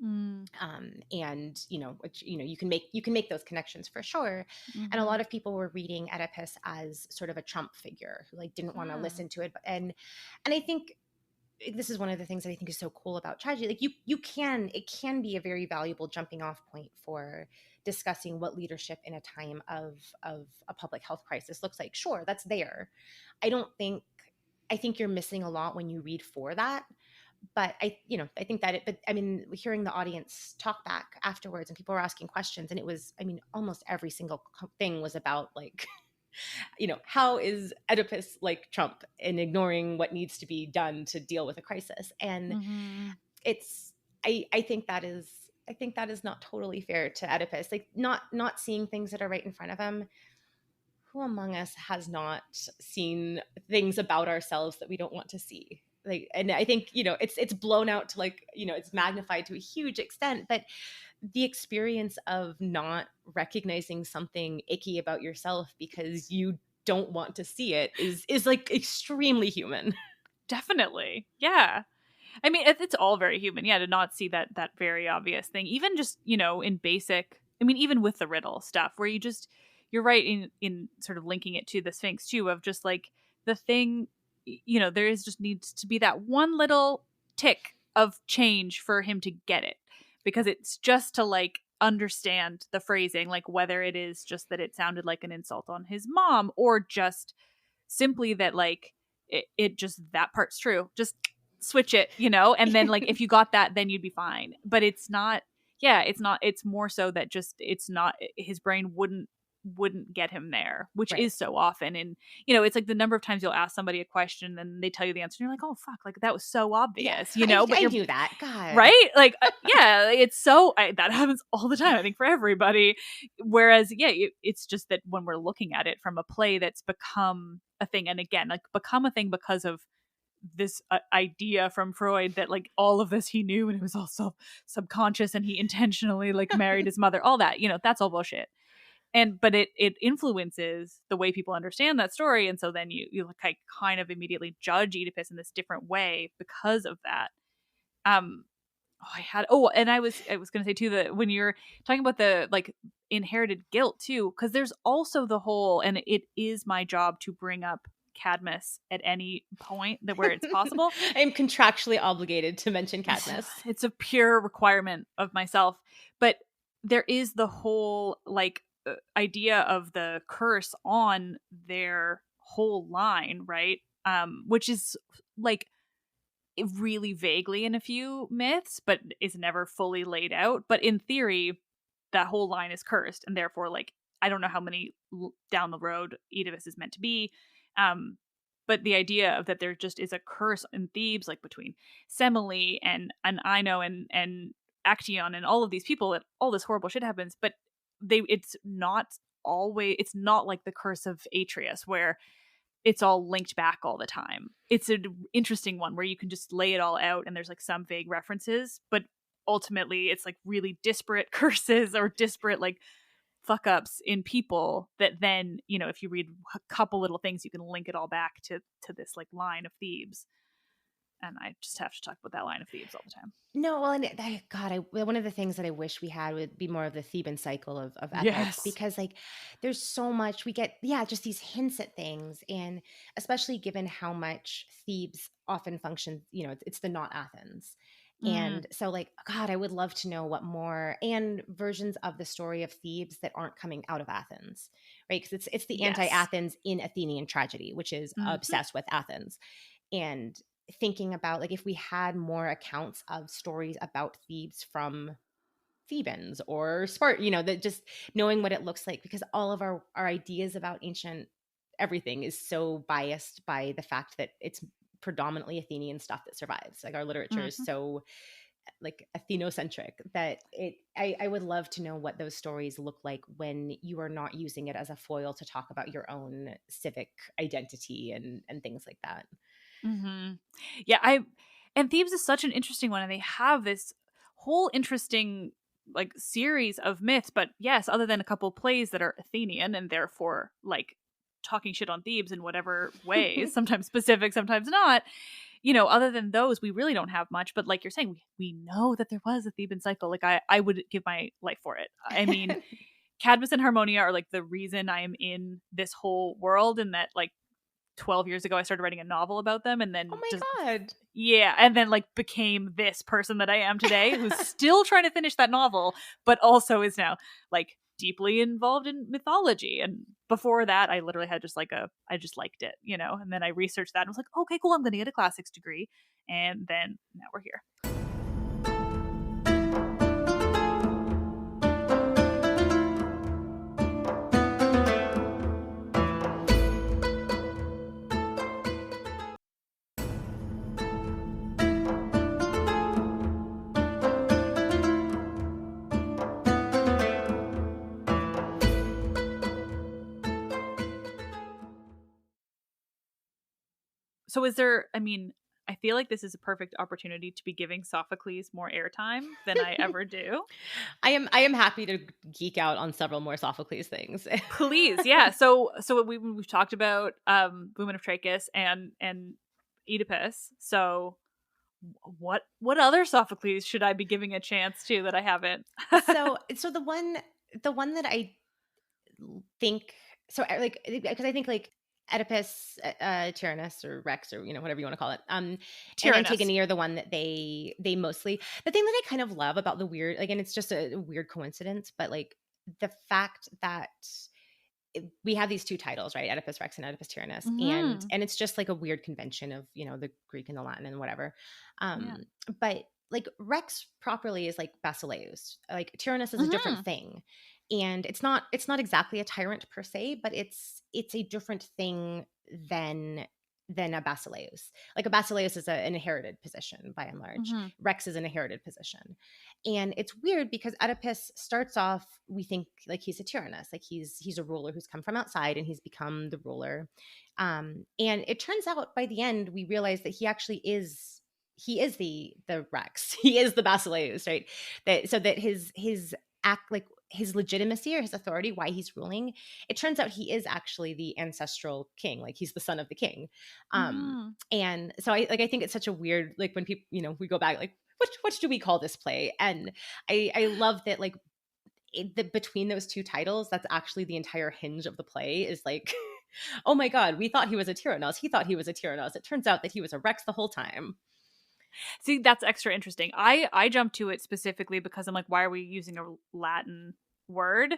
And which you can make those connections for sure. Mm-hmm. And a lot of people were reading Oedipus as sort of a Trump figure who like didn't want to listen to it, and I think this is one of the things that I think is so cool about tragedy. Like it can be a very valuable jumping off point for discussing what leadership in a time of a public health crisis looks like. Sure, that's there. I think you're missing a lot when you read for that. But I think that but I mean, hearing the audience talk back afterwards, and people were asking questions, and it was, I mean, almost every single thing was about like, how is Oedipus like Trump in ignoring what needs to be done to deal with a crisis? And I think that is not totally fair to Oedipus. Like not seeing things that are right in front of him. Who among us has not seen things about ourselves that we don't want to see? Like, and I think, it's blown out to like, it's magnified to a huge extent, but the experience of not recognizing something icky about yourself because you don't want to see it is like extremely human. Definitely. Yeah. I mean, it's all very human, yeah, to not see that very obvious thing. Even just, in basic, I mean, even with the riddle stuff, where you're right in sort of linking it to the Sphinx too, of just like the thing, there is just needs to be that one little tick of change for him to get it, because it's just to like understand the phrasing, like whether it is just that it sounded like an insult on his mom, or just simply that like it just, that part's true, just switch it, and then like if you got that, then you'd be fine. But it's not, it's more so that just, it's not, his brain wouldn't get him there, which Right. is so often. And it's like the number of times you'll ask somebody a question and they tell you the answer and you're like, oh fuck, like that was so obvious, but I knew that, God, right, like yeah, it's so that happens all the time, I think, for everybody. Whereas it's just that when we're looking at it from a play that's become a thing, and again, like become a thing because of this idea from Freud that like all of this he knew and it was also subconscious and he intentionally like married his mother, all that, that's all bullshit. But it influences the way people understand that story, and so then you like kind of immediately judge Oedipus in this different way because of that. And I was going to say too that when you're talking about the like inherited guilt too, because there's also the whole, and it is my job to bring up Cadmus at any point that where it's possible. I am contractually obligated to mention Cadmus. It's a pure requirement of myself, but there is the whole like idea of the curse on their whole line, right? Which is like really vaguely in a few myths, but is never fully laid out. But in theory, that whole line is cursed, and therefore, like, I don't know how many down the road Oedipus is meant to be. But the idea of that there just is a curse in Thebes, like between Semele and Ino and Actaeon and all of these people, that all this horrible shit happens. But it's not like the curse of Atreus, where it's all linked back all the time. It's an interesting one where you can just lay it all out and there's like some vague references, but ultimately it's like really disparate curses or disparate like fuck ups in people that then, if you read a couple little things, you can link it all back to this like line of Thebes. And I just have to talk about that line of Thebes all the time. No, well, and one of the things that I wish we had would be more of the Theban cycle of epics, Yes. because like there's so much we get, just these hints at things, and especially given how much Thebes often functions, it's the not Athens. And so like, God, I would love to know what more and versions of the story of Thebes that aren't coming out of Athens, right? Because it's the anti-Athens in Athenian tragedy, which is obsessed with Athens. And thinking about like if we had more accounts of stories about Thebes from Thebans or Spartan, that just knowing what it looks like, because all of our ideas about ancient everything is so biased by the fact that it's predominantly Athenian stuff that survives. Like our literature is so like Athenocentric that I would love to know what those stories look like when you are not using it as a foil to talk about your own civic identity and things like that. Yeah, and Thebes is such an interesting one, and they have this whole interesting like series of myths, but yes, other than a couple plays that are Athenian and therefore like talking shit on Thebes in whatever ways, sometimes specific, sometimes not, other than those, we really don't have much. But like you're saying, we know that there was a Theban cycle. Like I would give my life for it. I mean, Cadmus and Harmonia are like the reason I am in this whole world, and that like 12 years ago I started writing a novel about them, and then God. Yeah, and then like became this person that I am today, who's still trying to finish that novel, but also is now like deeply involved in mythology. And before that, I literally had I just liked it, and then I researched that and was like, okay, cool, I'm going to get a classics degree. And then now we're here. So I feel like this is a perfect opportunity to be giving Sophocles more airtime than I ever do. I am happy to geek out on several more Sophocles things. Please, yeah. So we've talked about Women of Trachis and Oedipus. So what other Sophocles should I be giving a chance to that I haven't? so the one that I think, so like, because I think like Oedipus, Tyrannos or Rex, or whatever you want to call it, and Antigone are the one that they mostly. The thing that I kind of love about the weird, like, and it's just a weird coincidence, but like the fact that we have these two titles, right? Oedipus Rex and Oedipus Tyrannos, and it's just like a weird convention of the Greek and the Latin and whatever. But like Rex properly is like Basileus. Like Tyrannos is a different thing. And it's not exactly a tyrant per se, but it's a different thing than a Basileus. Like a Basileus is an inherited position by and large. Rex is an inherited position. And it's weird because Oedipus starts off, we think like he's a Tyrannus, like he's a ruler who's come from outside and he's become the ruler. And it turns out by the end, we realize that he actually is the Rex. He is the Basileus, right? So that his act, like his legitimacy or his authority, why he's ruling, it turns out he is actually the ancestral king, like he's the son of the king. And so I think it's such a weird, like when people we go back, like what do we call this play? And I love that, like, between those two titles, that's actually the entire hinge of the play is like, oh my God, we thought he was a Tyrannos. He thought he was a Tyrannos. It turns out that he was a Rex the whole time. See, that's extra interesting. I jumped to it specifically because I'm like, why are we using a Latin word?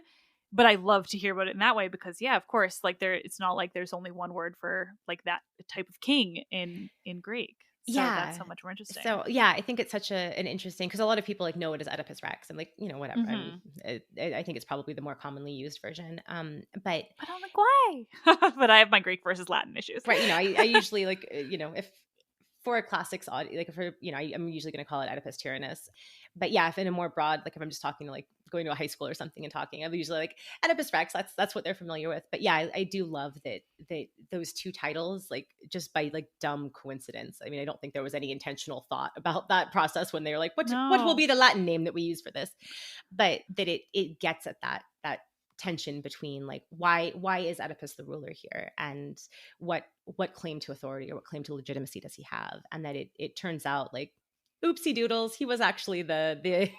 But I love to hear about it in that way because, yeah, of course, like it's not like there's only one word for like that type of king in Greek. So that's Yeah. so much more interesting. So yeah, I think it's such an interesting, because a lot of people like know it as Oedipus Rex, and like, you know, whatever. I mean, I think it's probably the more commonly used version. But I'm like, why? But I have my Greek versus Latin issues, right? You know, I usually like, you know, if for a classics audience, like for, you know, I'm usually going to call it Oedipus Tyrannos. But yeah, if in a more broad, like if I'm just talking to like going to a high school or something and talking, I'm usually like Oedipus Rex. That's what they're familiar with. But yeah, I do love that those two titles, like just by like dumb coincidence. I mean, I don't think there was any intentional thought about that process when they were like, what will be the Latin name that we use for this? But that it gets at that tension between like why is Oedipus the ruler here, and what claim to authority or what claim to legitimacy does he have, and that it turns out like oopsie doodles, he was actually the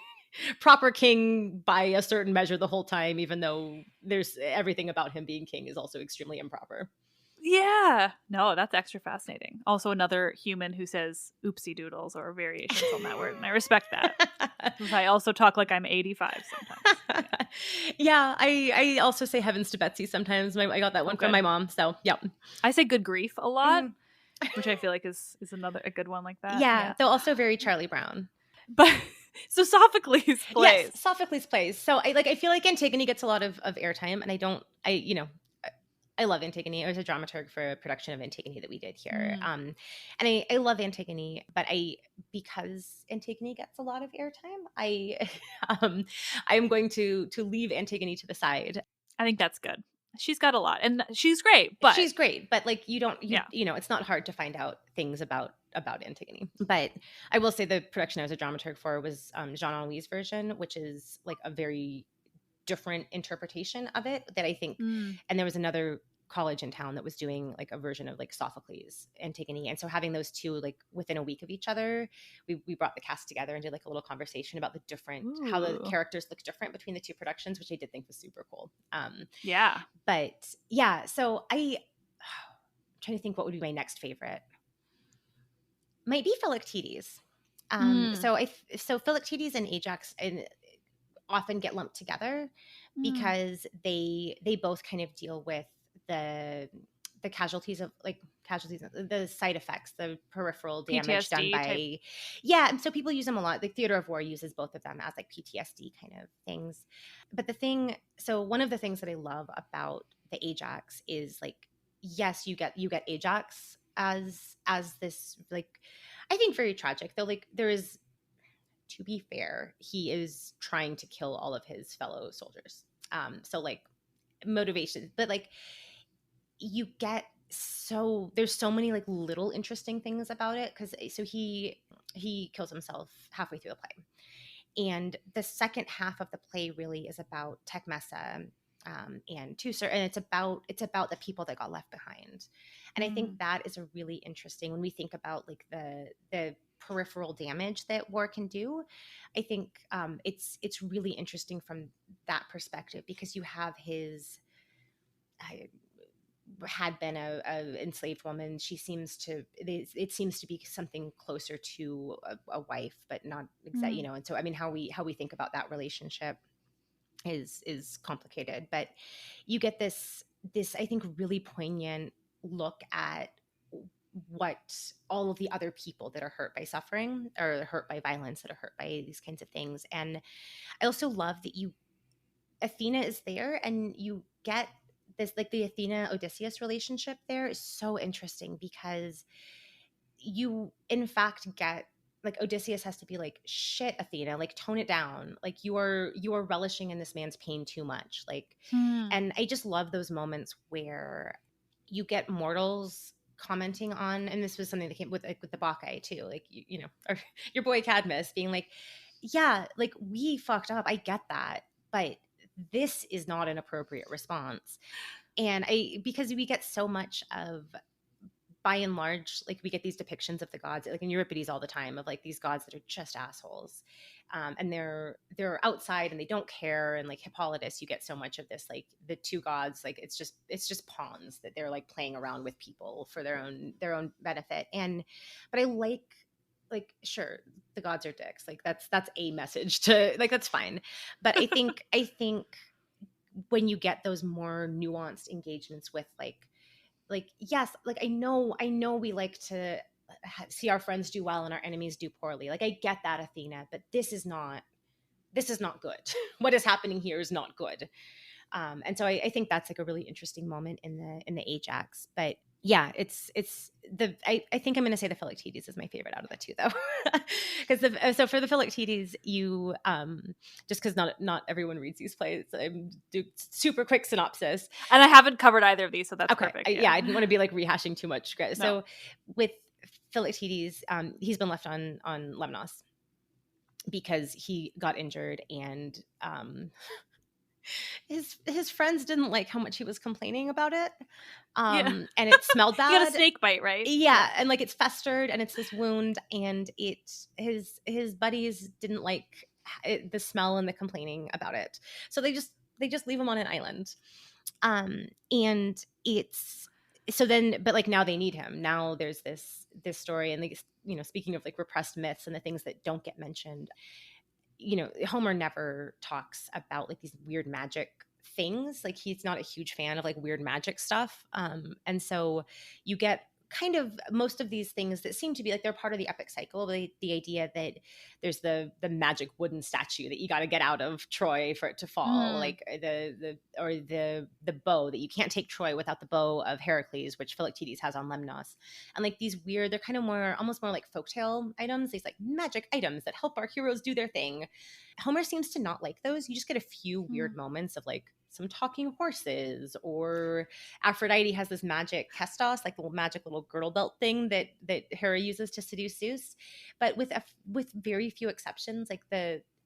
proper king by a certain measure the whole time, even though there's everything about him being king is also extremely improper. Yeah. No, that's extra fascinating. Also another human who says oopsie doodles or variations on that word, and I respect that. I also talk like I'm 85 sometimes. Yeah, I also say heavens to Betsy sometimes. I got that one from my mom, so yeah. I say good grief a lot, which I feel like is a good one like that. Yeah, though also very Charlie Brown. But so Sophocles plays. Yes, Sophocles plays. So I feel like Antigone gets a lot of airtime, and I love Antigone. I was a dramaturg for a production of Antigone that we did here. And I love Antigone, but because Antigone gets a lot of airtime, I am going to leave Antigone to the side. I think that's good. She's got a lot, and she's great, but like you know, it's not hard to find out things about Antigone. But I will say the production I was a dramaturg for was Jean-Henri's version, which is like a very different interpretation of it that I think, and there was another college in town that was doing like a version of like Sophocles, Antigone, and so having those two like within a week of each other, we brought the cast together and did like a little conversation about the different how the characters look different between the two productions, which I did think was super cool. Yeah, but yeah, so I'm trying to think what would be my next favorite. Might be Philoctetes. So Philoctetes and Ajax often get lumped together because they both kind of deal with the casualties of the side effects, the peripheral damage PTSD done by and so people use them a lot. Like Theater of War uses both of them as like PTSD kind of things. But one of the things that I love about the Ajax is like, yes, you get Ajax as this, like, I think very tragic, though, like there is, to be fair, he is trying to kill all of his fellow soldiers. So like motivation, but like there's so many like little interesting things about it. So he kills himself halfway through the play. And the second half of the play really is about Tecmessa and Teucer, and it's about the people that got left behind. And I think that is a really interesting, when we think about like the peripheral damage that war can do. I think it's really interesting from that perspective, because you have his had been a enslaved woman. It seems to be something closer to a wife, but not exactly, and so I mean how we think about that relationship is complicated. But you get this I think really poignant look at what all of the other people that are hurt by suffering or hurt by violence, that are hurt by these kinds of things. And I also love that Athena is there, and you get this, like the Athena Odysseus relationship there is so interesting, because you in fact get like Odysseus has to be like, shit, Athena, like tone it down, like you are relishing in this man's pain too much, like and I just love those moments where you get mortals commenting on, and this was something that came with the Bacchae too, like you know, or your boy Cadmus being like, yeah, like we fucked up, I get that, but this is not an appropriate response. And because we get so much of by and large, like we get these depictions of the gods, like in Euripides all the time, of like these gods that are just assholes, and they're outside and they don't care. And like Hippolytus, you get so much of this, like the two gods, like it's just pawns that they're like playing around with people for their own benefit. And but I like sure, the gods are dicks, like that's a message to, like, that's fine. But I think when you get those more nuanced engagements with like yes, like I know we like to see our friends do well and our enemies do poorly, like I get that, Athena, but this is not good. What is happening here is not good. And so I think that's like a really interesting moment in the Ajax. But yeah, it's the I think I'm going to say the Philoctetes is my favorite out of the two, though, because so for the Philoctetes, you just because not everyone reads these plays, I do super quick synopsis. And I haven't covered either of these, so that's Okay, perfect. yeah, I didn't want to be like rehashing too much. No. So with Philoctetes, he's been left on Lemnos because he got injured, and his friends didn't like how much he was complaining about it, Yeah. and it smelled bad. He got a snake bite, right? Yeah, and like it's festered and it's this wound, and his buddies didn't like the smell and the complaining about it, so they just leave him on an island. And it's so then, but like now they need him. Now there's this story, and like, speaking of like repressed myths and the things that don't get mentioned, Homer never talks about like these weird magic things. Like he's not a huge fan of like weird magic stuff. And so you get kind of most of these things that seem to be like they're part of the epic cycle. The idea that there's the magic wooden statue that you got to get out of Troy for it to fall, like the bow, that you can't take Troy without the bow of Heracles, which Philoctetes has on Lemnos. And like these weird, they're kind of almost more like folktale items, these like magic items that help our heroes do their thing. Homer seems to not like those. You just get a few weird moments of like some talking horses, or Aphrodite has this magic kestos, like the magic little girdle belt thing that Hera uses to seduce Zeus. But with very few exceptions, like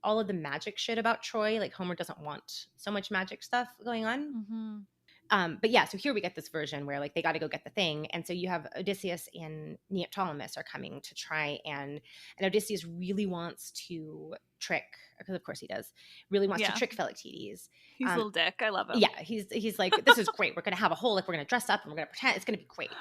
all of the magic shit about Troy, like Homer doesn't want so much magic stuff going on. But yeah, so here we get this version where like they got to go get the thing, and so you have Odysseus and Neoptolemus are coming to try, and Odysseus really wants to trick, because of course he does, really wants to trick Philoctetes. He's a little dick. I love him. Yeah, he's like, this is great. We're gonna have a whole, like, we're gonna dress up and we're gonna pretend. It's gonna be great.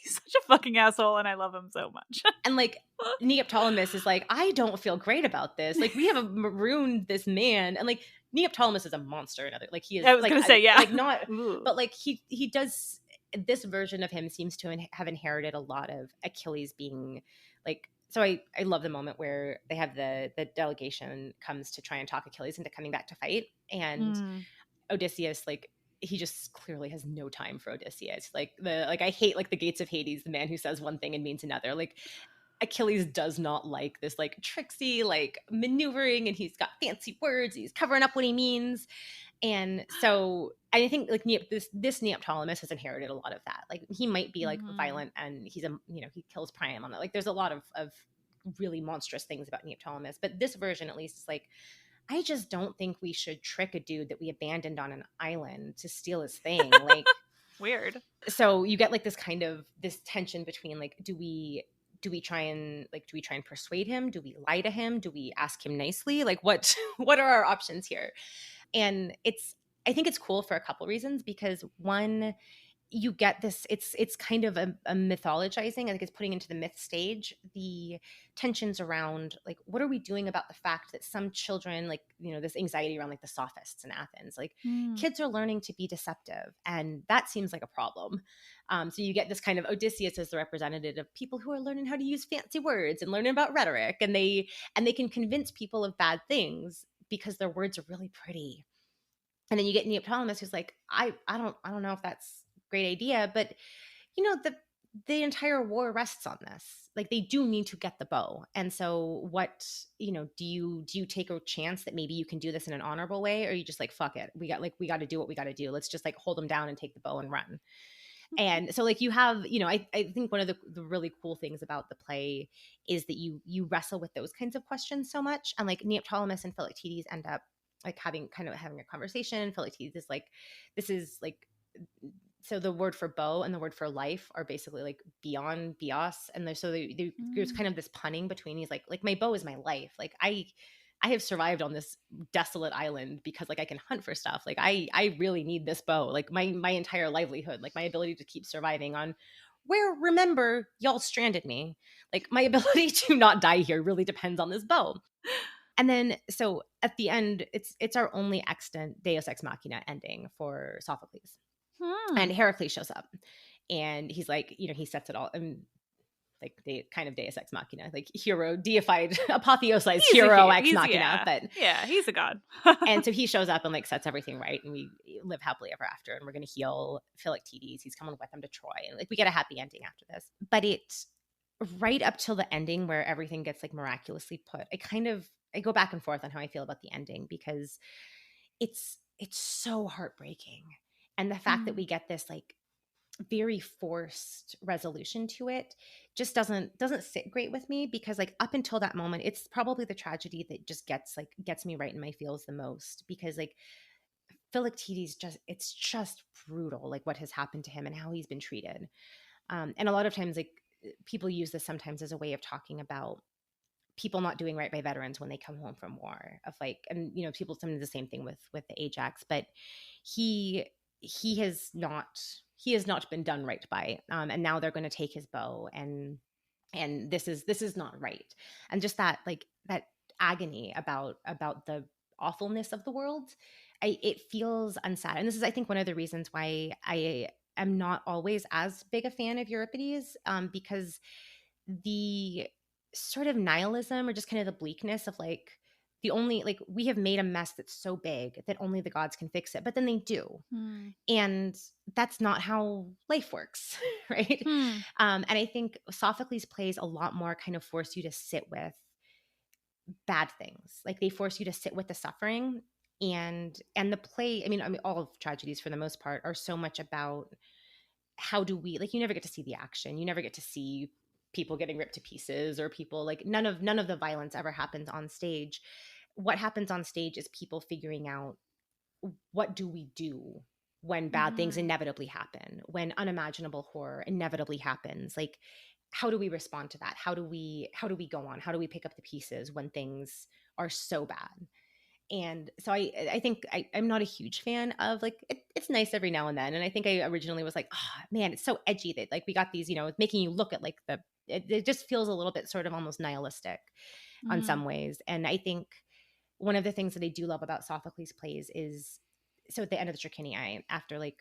He's such a fucking asshole, and I love him so much. And like Neoptolemus is like, I don't feel great about this. Like we have marooned this man, and like Neoptolemus is a monster. Like he is. I was like, gonna say, yeah, like not, but like he does. This version of him seems to have inherited a lot of Achilles being like. So I love the moment where they have the delegation comes to try and talk Achilles into coming back to fight, and Odysseus, like, he just clearly has no time for Odysseus. Like I hate like the gates of Hades, the man who says one thing and means another. Like Achilles does not like this like tricksy like maneuvering, and he's got fancy words. He's covering up what he means. And so I think like this Neoptolemus has inherited a lot of that. Like he might be like violent, and he's he kills Priam on that. Like there's a lot of really monstrous things about Neoptolemus, but this version at least is like, I just don't think we should trick a dude that we abandoned on an island to steal his thing. Like weird. So you get like this kind of this tension between like, do we try and persuade him? Do we lie to him? Do we ask him nicely? Like what are our options here? And I think it's cool for a couple reasons, because one, you get this, it's kind of a mythologizing. I think it's putting into the myth stage the tensions around like, what are we doing about the fact that some children, like, this anxiety around like the sophists in Athens, like kids are learning to be deceptive, and that seems like a problem. So you get this kind of Odysseus as the representative of people who are learning how to use fancy words and learning about rhetoric, and they can convince people of bad things because their words are really pretty. And then you get Neoptolemus, who's like, I don't know if that's great idea, but the entire war rests on this. Like they do need to get the bow. And so what, do you take a chance that maybe you can do this in an honorable way, or you just like, fuck it, we got to do what we got to do, let's just like hold them down and take the bow and run. And so like you have, I think one of the really cool things about the play is that you wrestle with those kinds of questions so much. And like Neoptolemus and Philoctetes end up like having a conversation. Philoctetes is like, this is like, so the word for bow and the word for life are basically like beyond bios, and there's kind of this punning between. He's like my bow is my life. Like I have survived on this desolate island because like I can hunt for stuff. Like I really need this bow. Like my entire livelihood, like my ability to keep surviving on where, remember, y'all stranded me. Like my ability to not die here really depends on this bow. And then so at the end, it's our only extant Deus Ex Machina ending for Sophocles. And Heracles shows up, and he's like, he sets it all, and like they kind of Deus Ex Machina, like hero, deified, apotheosized hero ex machina. Yeah. But yeah, he's a god. and so he shows up and like sets everything right, and we live happily ever after, and we're gonna heal Philoctetes. He's coming with them to Troy, and like we get a happy ending after this. But it's right up till the ending where everything gets like miraculously put. I go back and forth on how I feel about the ending, because it's so heartbreaking. And the fact that we get this like very forced resolution to it just doesn't sit great with me, because like up until that moment, it's probably the tragedy that just gets me right in my feels the most, because like Philoctetes it's just brutal, like what has happened to him and how he's been treated. And a lot of times like people use this sometimes as a way of talking about people not doing right by veterans when they come home from war, of like, and people sometimes the same thing with the Ajax, but he has not been done right by, and now they're going to take his bow, and this is not right. And just that like that agony about the awfulness of the world, it feels unsad. And this is, I think, one of the reasons why I am not always as big a fan of Euripides, because the sort of nihilism, or just kind of the bleakness of like the only, like, we have made a mess that's so big that only the gods can fix it, but then they do. And that's not how life works, right? And I think Sophocles plays a lot more kind of force you to sit with bad things. Like they force you to sit with the suffering, and the play, I mean all of tragedies for the most part are so much about how do we, like, you never get to see the action, you never get to see people getting ripped to pieces, or people like none of the violence ever happens on stage. What happens on stage is people figuring out, what do we do when bad things inevitably happen, when unimaginable horror inevitably happens? Like, how do we respond to that? How do we go on? How do we pick up the pieces when things are so bad? And so I think I'm not a huge fan of like it's nice every now and then. And I think I originally was like, oh man, it's so edgy that like we got these, making you look at like it just feels a little bit sort of almost nihilistic on some ways. And I think one of the things that I do love about Sophocles' plays is, so at the end of the Trachiniae, after like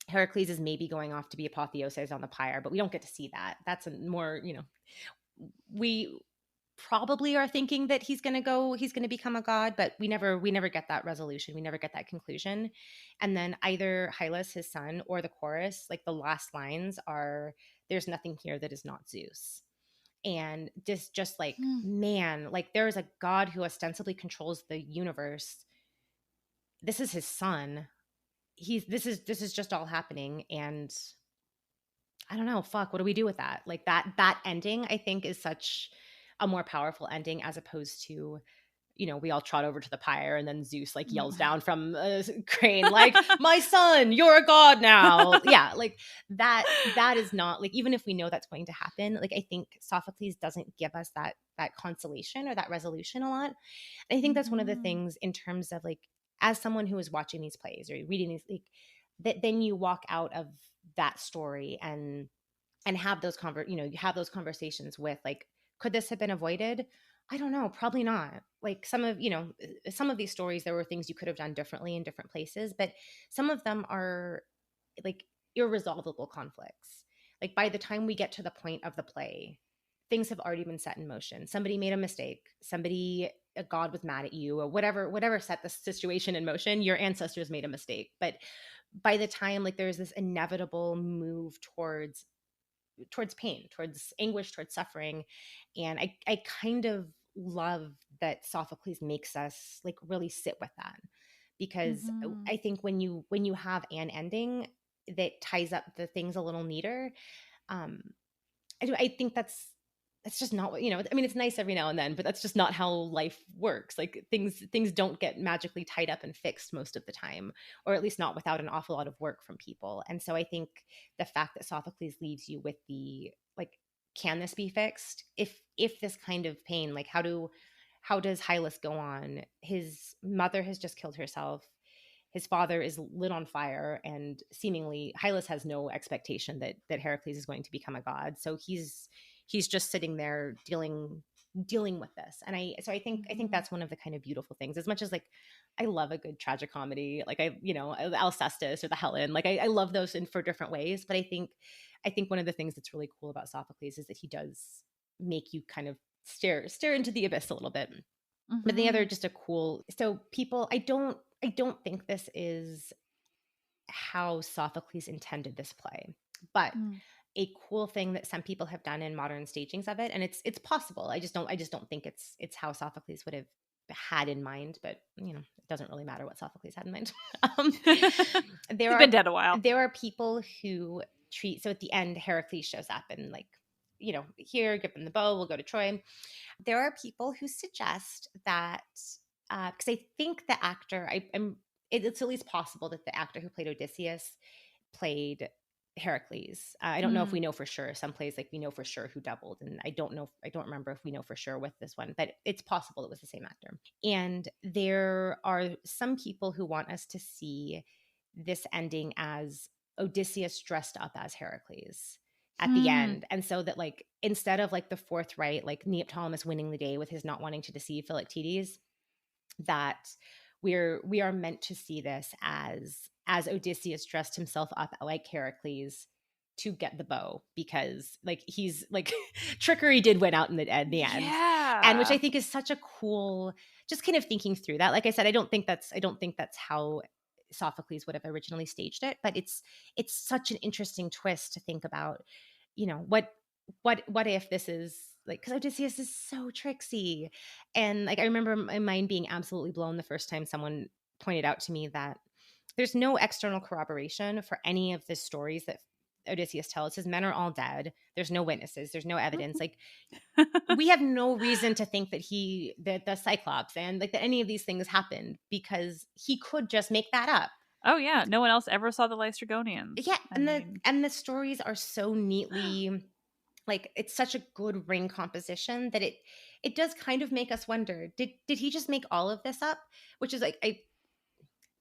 Heracles is maybe going off to be apotheosized on the pyre, but we don't get to see that. That's a more, we probably are thinking that he's going to become a god, but we never get that resolution. We never get that conclusion. And then either Hylas, his son, or the chorus, like the last lines are, there's nothing here that is not Zeus. And just like, man, like there is a god who ostensibly controls the universe. This is his son. This is just all happening. And I don't know, fuck, what do we do with that? Like that ending, I think, is such a more powerful ending, as opposed to, we all trot over to the pyre and then Zeus like yells down from a crane, like, my son, you're a god now. Yeah, like that is not, like, even if we know that's going to happen, like I think Sophocles doesn't give us that consolation or that resolution a lot. And I think that's one of the things, in terms of like, as someone who is watching these plays or reading these, like, that then you walk out of that story and have those you have those conversations with like, could this have been avoided? I don't know, probably not. Like some of these stories, there were things you could have done differently in different places, but some of them are like irresolvable conflicts. Like by the time we get to the point of the play, things have already been set in motion. Somebody made a mistake. A god was mad at you, or whatever set the situation in motion. Your ancestors made a mistake. But by the time, like, there's this inevitable move towards pain, towards anguish, towards suffering. And I kind of love that Sophocles makes us like really sit with that, because I think when you have an ending that ties up the things a little neater, I think that's that's just not what, I mean, it's nice every now and then, but that's just not how life works. Like things don't get magically tied up and fixed most of the time, or at least not without an awful lot of work from people. And so I think the fact that Sophocles leaves you with the like, can this be fixed? If this kind of pain, like how does Hylas go on? His mother has just killed herself. His father is lit on fire, and seemingly Hylas has no expectation that Heracles is going to become a god. So he's just sitting there dealing with this. And I think that's one of the kind of beautiful things. As much as like I love a good tragic comedy, like the Alcestis or the Helen, like I love those in for different ways. But I think one of the things that's really cool about Sophocles is that he does make you kind of stare into the abyss a little bit. But the other, just a cool, so people, I don't think this is how Sophocles intended this play, but a cool thing that some people have done in modern stagings of it, and it's possible. I just don't think it's how Sophocles would have had in mind, but it doesn't really matter what Sophocles had in mind. He's been dead a while. There are people who treat, so at the end Heracles shows up and like, here, give him the bow, we'll go to Troy. There are people who suggest that because I think the actor, it's at least possible that the actor who played Odysseus played Heracles. I don't know if we know for sure. Some plays, like, we know for sure who doubled, and I don't remember if we know for sure with this one, but it's possible it was the same actor. And there are some people who want us to see this ending as Odysseus dressed up as Heracles at the end. And so that, like, instead of like the forthright, like Neoptolemus winning the day with his not wanting to deceive Philoctetes, that we are meant to see this as Odysseus dressed himself up like Heracles to get the bow, because like he's like trickery did win out in the end. Yeah. And which I think is such a cool, just kind of thinking through that. Like I said, I don't think that's how Sophocles would have originally staged it, but it's such an interesting twist to think about, what if this is like, because Odysseus is so tricksy. And like I remember my mind being absolutely blown the first time someone pointed out to me that there's no external corroboration for any of the stories that Odysseus tells. His men are all dead. There's no witnesses. There's no evidence. Like, we have no reason to think that the Cyclops and like that any of these things happened, because he could just make that up. Oh yeah, no one else ever saw the Lystragonians. Yeah, and the stories are so neatly, like, it's such a good ring composition that it does kind of make us wonder, did he just make all of this up? Which is like,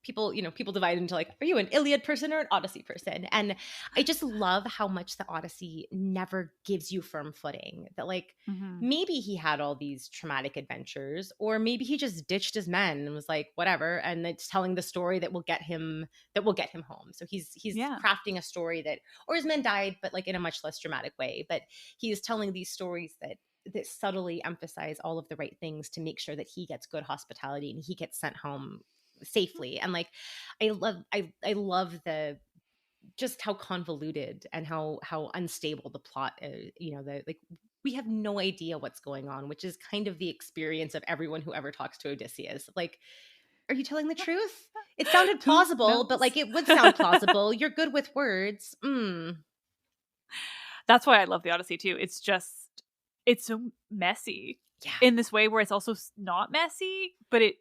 people divide into like, are you an Iliad person or an Odyssey person? And I just love how much the Odyssey never gives you firm footing, that like maybe he had all these traumatic adventures, or maybe he just ditched his men and was like, whatever, and it's telling the story that will get him home. So he's crafting a story that, or his men died, but like in a much less dramatic way, but he is telling these stories that subtly emphasize all of the right things to make sure that he gets good hospitality and he gets sent home safely. And like I love the just how convoluted and how unstable the plot is. Like, we have no idea what's going on, which is kind of the experience of everyone who ever talks to Odysseus. Like, are you telling the truth? It sounded plausible, but like, it would sound plausible. You're good with words. That's why I love the Odyssey too. It's so messy in this way where it's also not messy, but it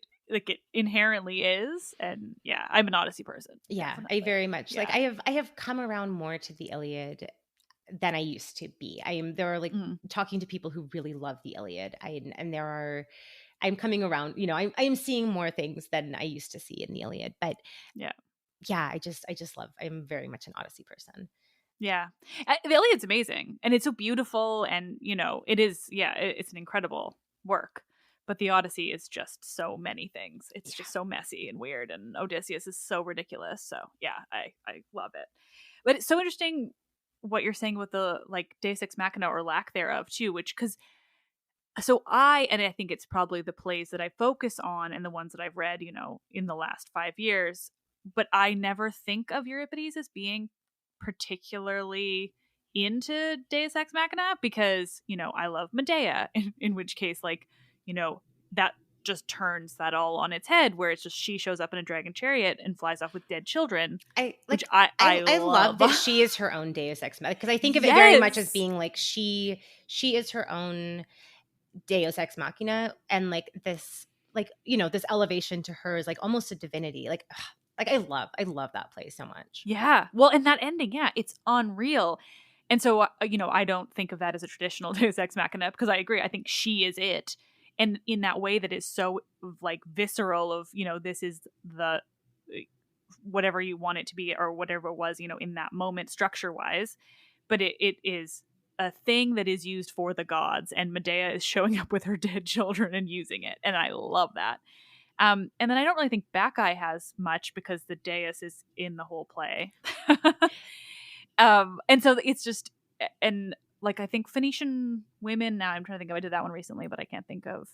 inherently is. And yeah, I'm an Odyssey person. Yeah, definitely. I very much like, I have come around more to the Iliad than I used to be. There are like talking to people who really love the Iliad. I'm coming around, I am seeing more things than I used to see in the Iliad. But yeah, I just love, I'm very much an Odyssey person. Yeah. The Iliad's amazing, and it's so beautiful, and it is, it's an incredible work. But the Odyssey is just so many things. It's just so messy and weird, and Odysseus is so ridiculous. So yeah, I love it. But it's so interesting what you're saying with the like Deus Ex Machina or lack thereof too, and I think it's probably the plays that I focus on and the ones that I've read, in the last 5 years. But I never think of Euripides as being particularly into Deus Ex Machina, because I love Medea, in which case, like, that just turns that all on its head, where it's just she shows up in a dragon chariot and flies off with dead children, which I love love. that she is her own Deus Ex Machina, because I think of it very much as Yes. being like she is her own Deus Ex Machina, and like this, like, you know, this elevation to her is like almost a divinity. Like I love that play so much. Yeah. Well, and that ending, yeah, it's unreal. And so, you know, I don't think of that as a traditional Deus Ex Machina, because I agree. I think she is it. And in that way that is so like visceral of, you know, this is the whatever you want it to be, or whatever it was, you know, in that moment structure wise. But it is a thing that is used for the gods, and Medea is showing up with her dead children and using it. And I love that. And then I don't really think Bacchae has much, because the Deus is in the whole play. And so it's just, and like, I think Phoenician women, now I'm trying to think of, I did that one recently, but I can't think of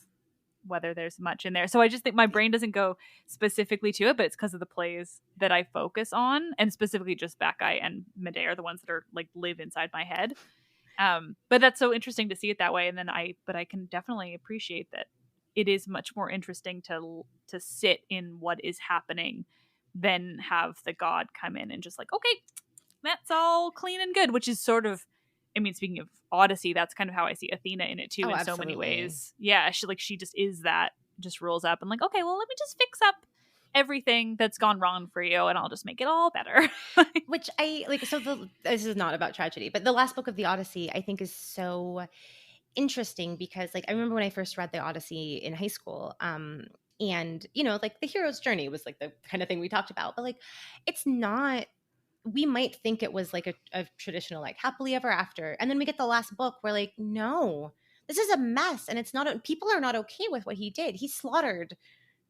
whether there's much in there. So I just think my brain doesn't go specifically to it, but it's because of the plays that I focus on, and specifically just Bacchae and Medea are the ones that are like live inside my head. But that's so interesting to see it that way. And then I can definitely appreciate that it is much more interesting to sit in what is happening than have the god come in and just like, okay, that's all clean and good, which is sort of, I mean, speaking of Odyssey, that's kind of how I see Athena in it too, in so many ways. Yeah, she just is that, just rolls up and like, okay, well, let me just fix up everything that's gone wrong for you, and I'll just make it all better. Which I like. So this is not about tragedy, but the last book of the Odyssey I think is so interesting, because like I remember when I first read the Odyssey in high school, and you know, like the hero's journey was like the kind of thing we talked about, but like it's not, we might think it was like a traditional like happily ever after, and then we get the last book where like, no, this is a mess, and it's not, people are not okay with what he did. He slaughtered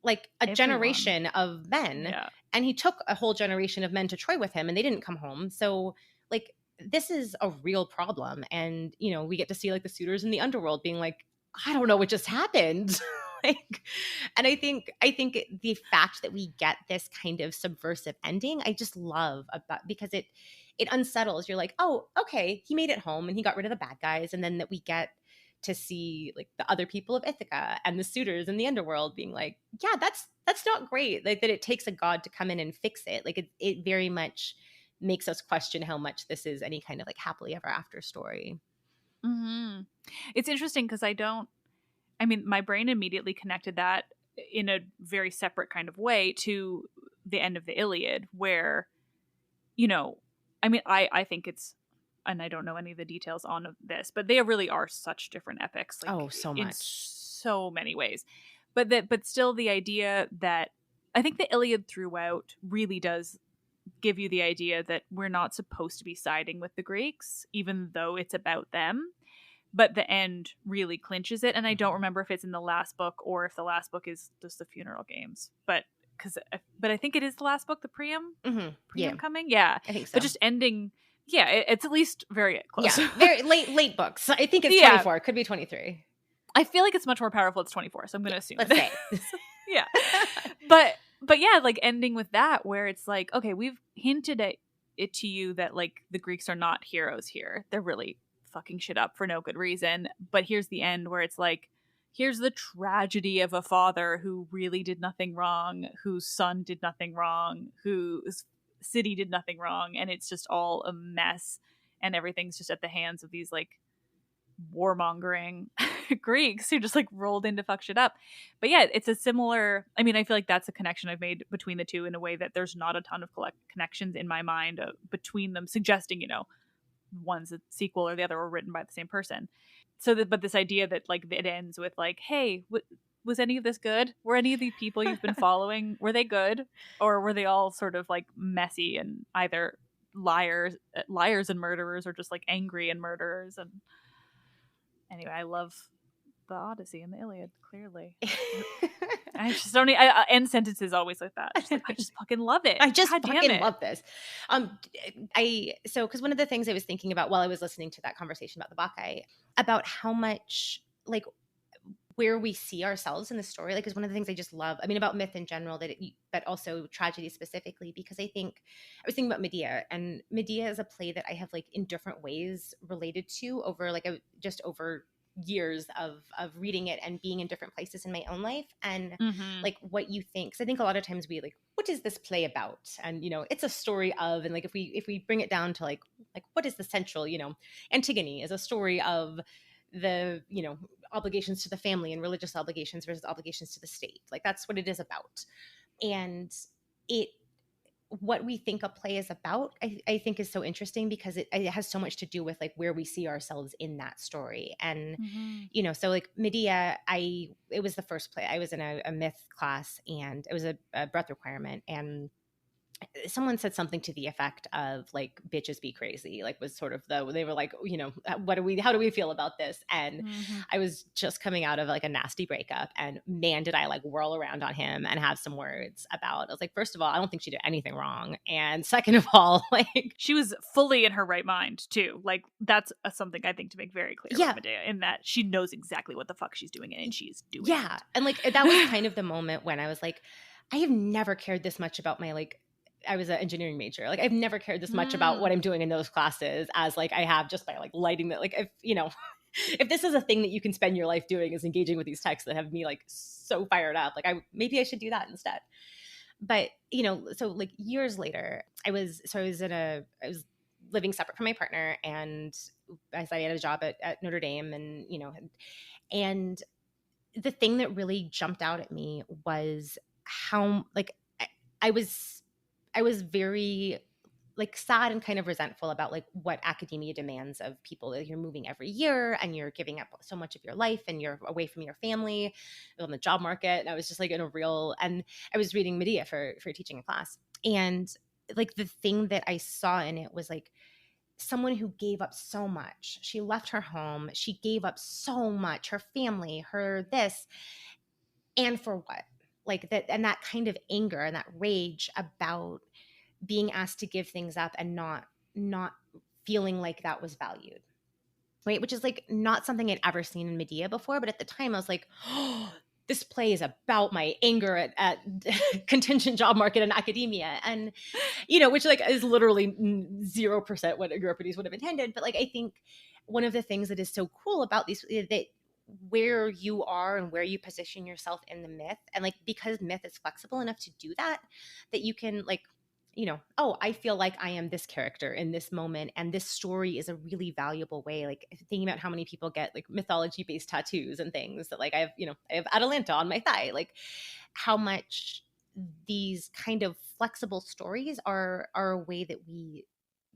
like a generation of men, Yeah. and he took a whole generation of men to Troy with him, and they didn't come home. So like this is a real problem. And you know, we get to see like the suitors in the underworld being like, I don't know what just happened. Like, and I think the fact that we get this kind of subversive ending, I just love about, because it unsettles. You're like, oh, okay, he made it home and he got rid of the bad guys, and then that we get to see like the other people of Ithaca and the suitors in the underworld being like, yeah, that's not great. Like that it takes a god to come in and fix it. Like it very much makes us question how much this is any kind of like happily ever after story. Mm-hmm. It's interesting because my brain immediately connected that in a very separate kind of way to the end of the Iliad, where, you know, I think it's, and I don't know any of the details on this, but they really are such different epics. Like, so much. In so many ways. But still the idea that I think the Iliad throughout really does give you the idea that we're not supposed to be siding with the Greeks, even though it's about them. But the end really clinches it. And I don't remember if it's in the last book or if the last book is just the funeral games. But I think it is the last book, the Priam. Yeah. Coming. Yeah. I think so. But just ending. Yeah, it's at least very close. Yeah, very late books. I think it's 24. It could be 23. I feel like it's much more powerful. It's 24, so I'm going to assume. Let's say. Yeah. But yeah, like ending with that, where it's like, okay, we've hinted at it to you that like the Greeks are not heroes here. They're really fucking shit up for no good reason. But here's the end where it's like, here's the tragedy of a father who really did nothing wrong, whose son did nothing wrong, whose city did nothing wrong, and it's just all a mess, and everything's just at the hands of these like warmongering Greeks who just like rolled in to fuck shit up. But yeah, it's a similar, I feel like that's a connection I've made between the two in a way that there's not a ton of connections in my mind between them, suggesting, you know, one's a sequel or the other were written by the same person. So but this idea that like it ends with like, hey, was any of this good? Were any of the people you've been following, were they good? Or were they all sort of like messy and either liars and murderers, or just like angry and murderers? And anyway, I love the Odyssey and the Iliad, clearly. I just don't end sentences always like that. I just fucking love it. I just fucking love this. Because one of the things I was thinking about while I was listening to that conversation about the Bacchae, about how much like where we see ourselves in the story, like is one of the things I just love. About myth in general, but also tragedy specifically, because I was thinking about Medea, and Medea is a play that I have like in different ways related to over years of reading it and being in different places in my own life, and Mm-hmm. like what you think. So I think a lot of times we like, what is this play about? And it's a story of, and like if we bring it down to like what is the central, Antigone is a story of the obligations to the family and religious obligations versus obligations to the state. Like that's what it is about. And it what we think a play is about, I think is so interesting because it has so much to do with like where we see ourselves in that story. And Mm-hmm. so like Medea, it was the first play I was in a myth class, and it was a breath requirement, and someone said something to the effect of like bitches be crazy, like was sort of they were like, how do we feel about this? And Mm-hmm. I was just coming out of like a nasty breakup, and man, did I like whirl around on him and have some words about, I was like, first of all, I don't think she did anything wrong, and second of all, like She was fully in her right mind too. Like that's something I think to make very clear yeah, about Medea, in that she knows exactly what the fuck she's doing, and she's doing yeah. it. And like that was kind of the moment when I was like, I have never cared this much about my like, I was an engineering major. Like I've never cared this much about what I'm doing in those classes as like I have just by like lighting that. Like if if this is a thing that you can spend your life doing, is engaging with these texts that have me like so fired up, like maybe I should do that instead. But so like years later, I was living separate from my partner, and as I had a job at Notre Dame, and the thing that really jumped out at me was how like I was very like sad and kind of resentful about like what academia demands of people. That you're moving every year and you're giving up so much of your life and you're away from your family, on the job market. And I was just like and I was reading Medea for teaching a class. And like the thing that I saw in it was like someone who gave up so much. She left her home. She gave up so much, her family, her this, and for what? Like that, and that kind of anger and that rage about being asked to give things up and not feeling like that was valued. Right? Which is like not something I'd ever seen in Medea before, but at the time I was like, oh, this play is about my anger at contingent job market and academia, and which like is literally 0% what Euripides would have intended. But like I think one of the things that is so cool about these, that where you are and where you position yourself in the myth, and like because myth is flexible enough to do that you can like oh, I feel like I am this character in this moment, and this story is a really valuable way. Like thinking about how many people get like mythology based tattoos and things that like I have Atalanta on my thigh, like how much these kind of flexible stories are a way that we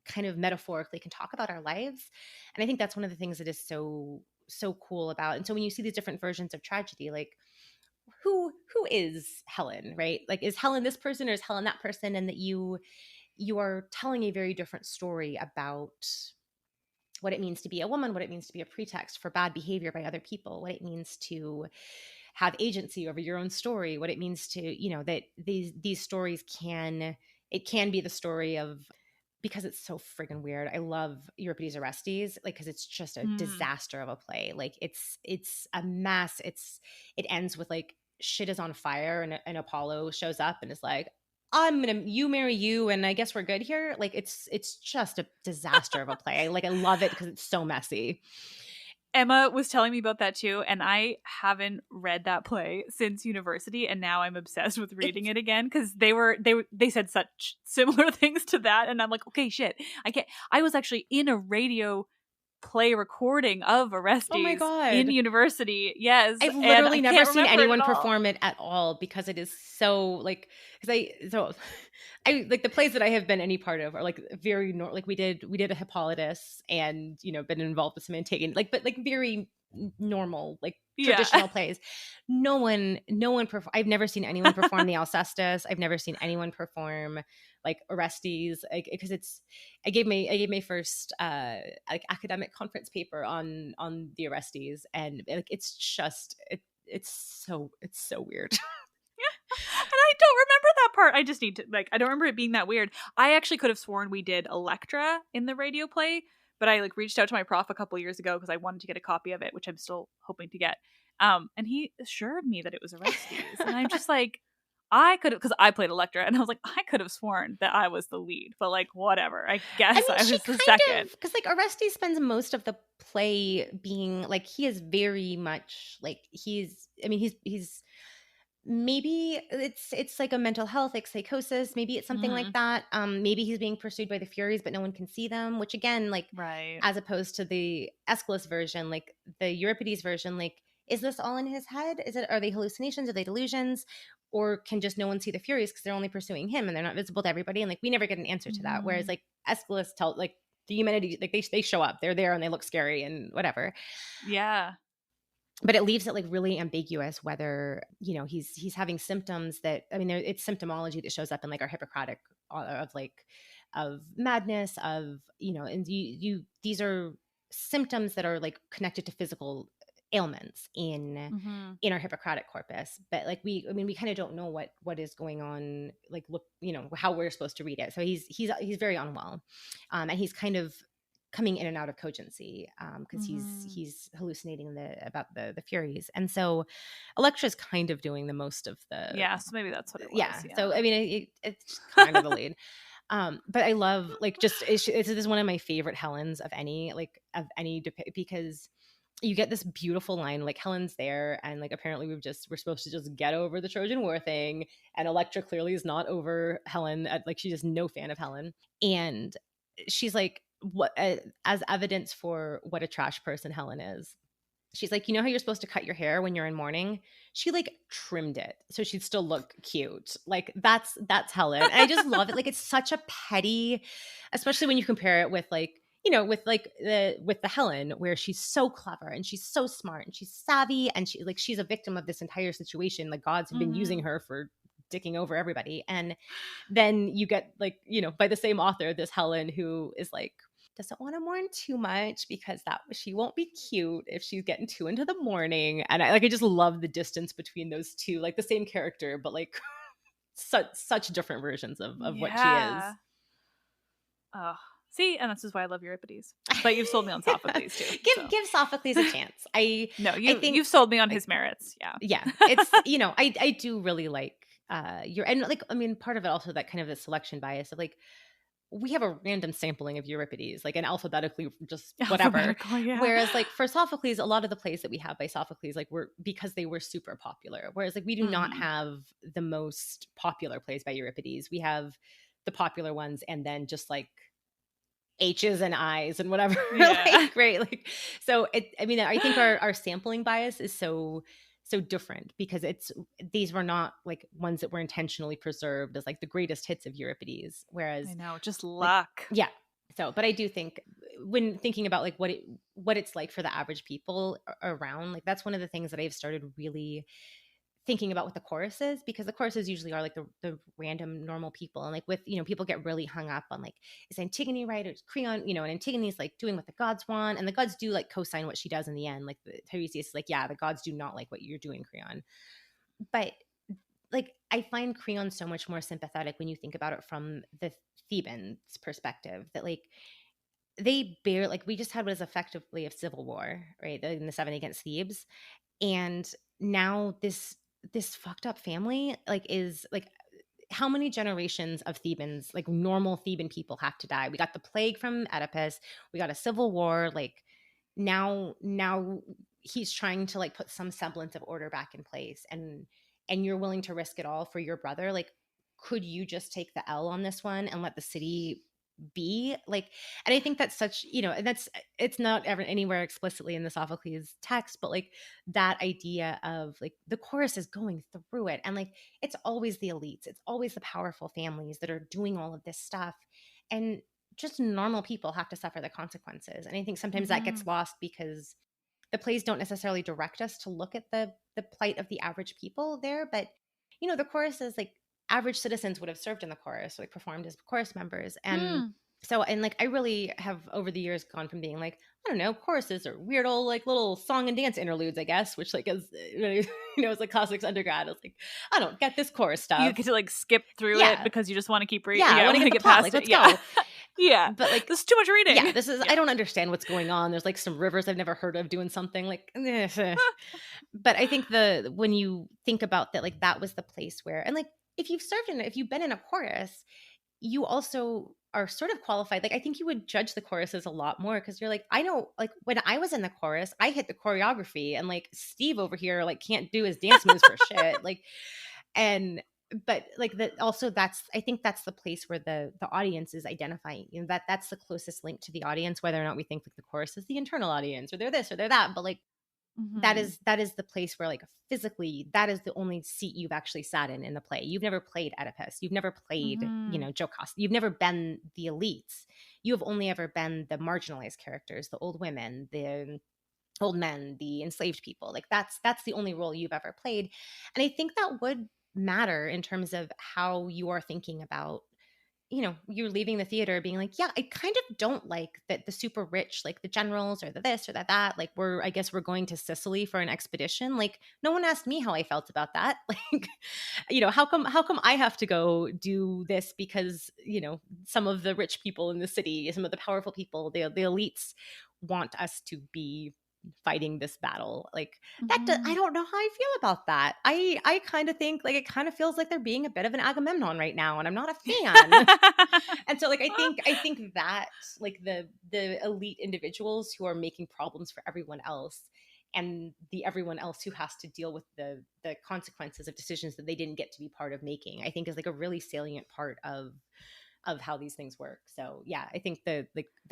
kind of metaphorically can talk about our lives. And I think that's one of the things that is so cool about. And so when you see these different versions of tragedy, like who is Helen, right? Like is Helen this person or is Helen that person? And that you are telling a very different story about what it means to be a woman, what it means to be a pretext for bad behavior by other people, what it means to have agency over your own story, what it means to, that these stories can be the story of, because it's so friggin' weird. I love Euripides Orestes, like, because it's just a disaster of a play. Like it's a mess. It ends with like shit is on fire, and Apollo shows up and is like, you marry you, and I guess we're good here. Like it's just a disaster of a play. I love it because it's so messy. Emma was telling me about that too, and I haven't read that play since university, and now I'm obsessed with reading it again because they said such similar things to that, and I'm like, okay, shit, I can't. I was actually in a radio play recording of Orestes Oh my God. in university. Yes, I've literally never seen anyone it perform it at all because it is so like, because I like the plays that I have been any part of are like very like we did a Hippolytus and been involved with some Antigone, like, but like very normal, like traditional plays. No one I've never seen anyone perform the Alcestis. I've never seen anyone perform like Orestes, like, because I gave my first like academic conference paper on the Orestes, and like it's just it's so weird. And I don't remember that part. I just need to I don't remember it being that weird. I actually could have sworn we did Electra in the radio play, but I like reached out to my prof a couple years ago because I wanted to get a copy of it, which I'm still hoping to get. And he assured me that it was Orestes, and I'm just like, I could have, because I played Electra, and I was like, I could have sworn that I was the lead, but like, whatever. I I guess mean, I she was the kind second. of, because like Orestes spends most of the play being like, he is very much like, I mean, he's maybe it's like a mental health, like psychosis, maybe it's something like Hmm. that. Maybe he's being pursued by the Furies, but no one can see them, which again, like, Right. as opposed to the Aeschylus version, like the Euripides version, like, is this all in his head? Are they hallucinations? Are they delusions? Or can just no one see the Furies because they're only pursuing him and they're not visible to everybody? And like, we never get an answer to that. Whereas Hmm. like Aeschylus like the humanity, like they show up, they're there and they look scary and whatever. Yeah. But it leaves it like really ambiguous whether, he's having symptoms that, I mean, it's symptomology that shows up in like our Hippocratic of like, of madness, of, and these are symptoms that are like connected to physical ailments Hmm. in our Hippocratic corpus. But like, we kind of don't know what is going on, like, look, how we're supposed to read it. So he's very unwell. And he's kind of coming in and out of cogency, because Hmm. he's hallucinating about the Furies. And so Electra's kind of doing the most of the, Yeah, so maybe that's what it yeah. was. Yeah. So I mean, it's kind of the lead. But I love, like, just this is one of my favorite Helens of any, because you get this beautiful line, like, Helen's there and like, apparently we're supposed to just get over the Trojan War thing, and Electra clearly is not over Helen, like, she's just no fan of Helen. And she's like, what, as evidence for what a trash person Helen is, she's like, how you're supposed to cut your hair when you're in mourning? She like trimmed it so she'd still look cute. Like, that's Helen. And I just love it. Like, it's such a petty, especially when you compare it with like, with the Helen, where she's so clever and she's so smart and she's savvy, and she's a victim of this entire situation. Like, gods have been using Hmm. her for dicking over everybody. And then you get like, by the same author, this Helen who is like, doesn't want to mourn too much because that she won't be cute if she's getting too into the morning. And I just love the distance between those two, like the same character, but like such different versions of what she is. Yeah. Oh, see, and this is why I love Euripides. But you've sold me on Sophocles too. So Give Sophocles a chance. no, I think, you've sold me on like, his merits. Yeah. yeah, it's, I do really like and like, I mean, part of it also, that kind of the selection bias of like, we have a random sampling of Euripides, like, and alphabetically, just whatever. Alphabetical, yeah. Whereas like for Sophocles, a lot of the plays that we have by Sophocles, like, were because they were super popular. Whereas like, we do not Hmm. have the most popular plays by Euripides. We have the popular ones and then just like H's and I's and whatever. Yeah. Like, right. Like, so I mean, I think our sampling bias is so different because these were not like ones that were intentionally preserved as like the greatest hits of Euripides. Whereas I know, just like, luck. yeah. So, but I do think when thinking about like what it's like for the average people around, like, that's one of the things that I've started really thinking about with the choruses, because the choruses usually are like the random normal people. And like, with, people get really hung up on like, is Antigone right, or is Creon, and Antigone's like doing what the gods want, and the gods do like co-sign what she does in the end. Like, Tiresias is like, yeah, the gods do not like what you're doing, Creon. But like, I find Creon so much more sympathetic when you think about it from the Thebans perspective, that like, they bear, like, we just had what is effectively a civil war, right, in the seven against Thebes. And now this fucked up family, like, is like, how many generations of Thebans, like normal Theban people, have to die? We got the plague from Oedipus, we got a civil war, like, now he's trying to like put some semblance of order back in place, and you're willing to risk it all for your brother. Like, could you just take the L on this one and let the city be like? And I think that's such, and that's, it's not ever anywhere explicitly in the Sophocles text, but like, that idea of like, the chorus is going through it, and like, it's always the elites, it's always the powerful families that are doing all of this stuff, and just normal people have to suffer the consequences. And I think sometimes that Hmm. gets lost because the plays don't necessarily direct us to look at the plight of the average people there. But the chorus is like, average citizens would have served in the chorus, like performed as chorus members. And Hmm. so, and like, I really have over the years gone from being like, I don't know, choruses are weird old like little song and dance interludes, I guess, which like is, as like classics undergrad, I was like, I don't get this chorus You stuff. get to like skip through it Yeah. because you just want to keep reading. Yeah, I Yeah, I want to want get to the get plot. past Like, it. let's Yeah. go. Yeah. But like, This is too much reading. yeah, this is, I don't understand what's going on. There's like some rivers I've never heard of doing something like, but I think when you think about that, like that was the place where, and like, if you've been in a chorus, you also are sort of qualified. Like, I think you would judge the choruses a lot more because you're like, I know, like when I was in the chorus, I hit the choreography and like Steve over here, like can't do his dance moves for shit. Like, and, but like that also I think that's the place where the audience is identifying, you know, that's the closest link to the audience, whether or not we think like the chorus is the internal audience or they're this or they're that. But like, that is the place where like physically that is the only seat you've actually sat in the play. You've never played Oedipus, you've never played you know, Jocasta, you've never been the elites, you have only ever been the marginalized characters, the old women, the old men, the enslaved people. Like that's the only role you've ever played. And I think that would matter in terms of how you are thinking about, you know, you're leaving the theater being like, yeah, I kind of don't like that the super rich, like the generals or the this or that, like I guess we're going to Sicily for an expedition. Like no one asked me how I felt about that. Like, you know, how come I have to go do this because, you know, some of the rich people in the city, some of the powerful people, the elites want us to be fighting this battle. Like I don't know how I feel about that. I kind of think like it kind of feels like they're being a bit of an Agamemnon right now, and I'm not a fan. And so like I think that like the elite individuals who are making problems for everyone else, and the everyone else who has to deal with the consequences of decisions that they didn't get to be part of making, I think is like a really salient part of how these things work. So yeah, I think the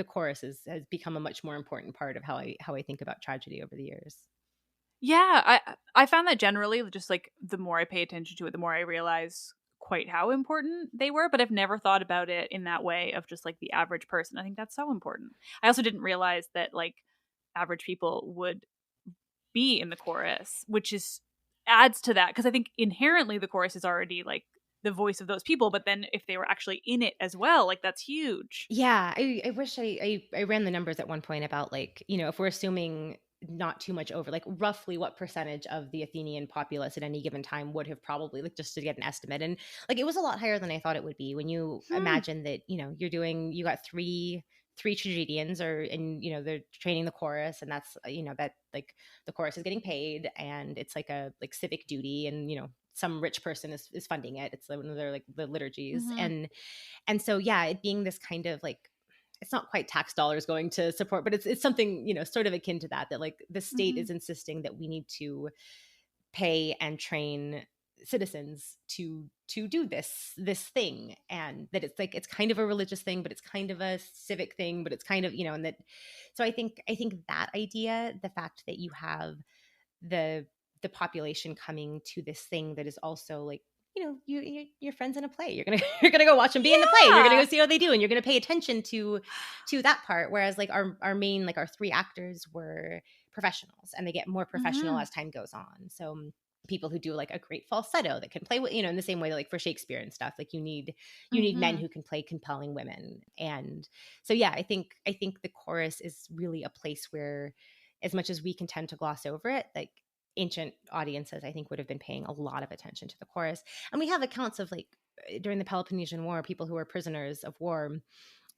chorus has become a much more important part of how I think about tragedy over the years. Yeah, I found that generally, just like the more I pay attention to it, the more I realize quite how important they were, but I've never thought about it in that way of just like the average person. I think that's so important. I also didn't realize that like average people would be in the chorus, which is adds to that, because I think inherently the chorus is already like the voice of those people, but then if they were actually in it as well, like that's huge. Yeah, I wish I ran the numbers at one point about like, you know, if we're assuming not too much over, like roughly what percentage of the Athenian populace at any given time would have probably, like just to get an estimate. And like it was a lot higher than I thought it would be when you imagine that, you know, you got three tragedians, and you know they're training the chorus, and that's you know that like the chorus is getting paid and it's like a like civic duty, and you know some rich person is funding it. It's one of their like the liturgies. And so yeah, it being this kind of like, it's not quite tax dollars going to support, but it's something, you know, sort of akin to that like the state is insisting that we need to pay and train citizens to do this thing, and that it's like it's kind of a religious thing, but it's kind of a civic thing, but it's kind of, you know, and that, so I think that idea, the fact that you have the population coming to this thing that is also like, you know, your friends in a play, you're gonna go watch them be in the play, you're gonna go see how they do, and you're gonna pay attention to that part. Whereas like our main, like our three actors were professionals, and they get more professional as time goes on. So people who do like a great falsetto that can play with, you know, in the same way that like for Shakespeare and stuff, like you need men who can play compelling women. And so yeah, I think the chorus is really a place where, as much as we can tend to gloss over it, like ancient audiences I think would have been paying a lot of attention to the chorus. And we have accounts of like during the Peloponnesian War, people who were prisoners of war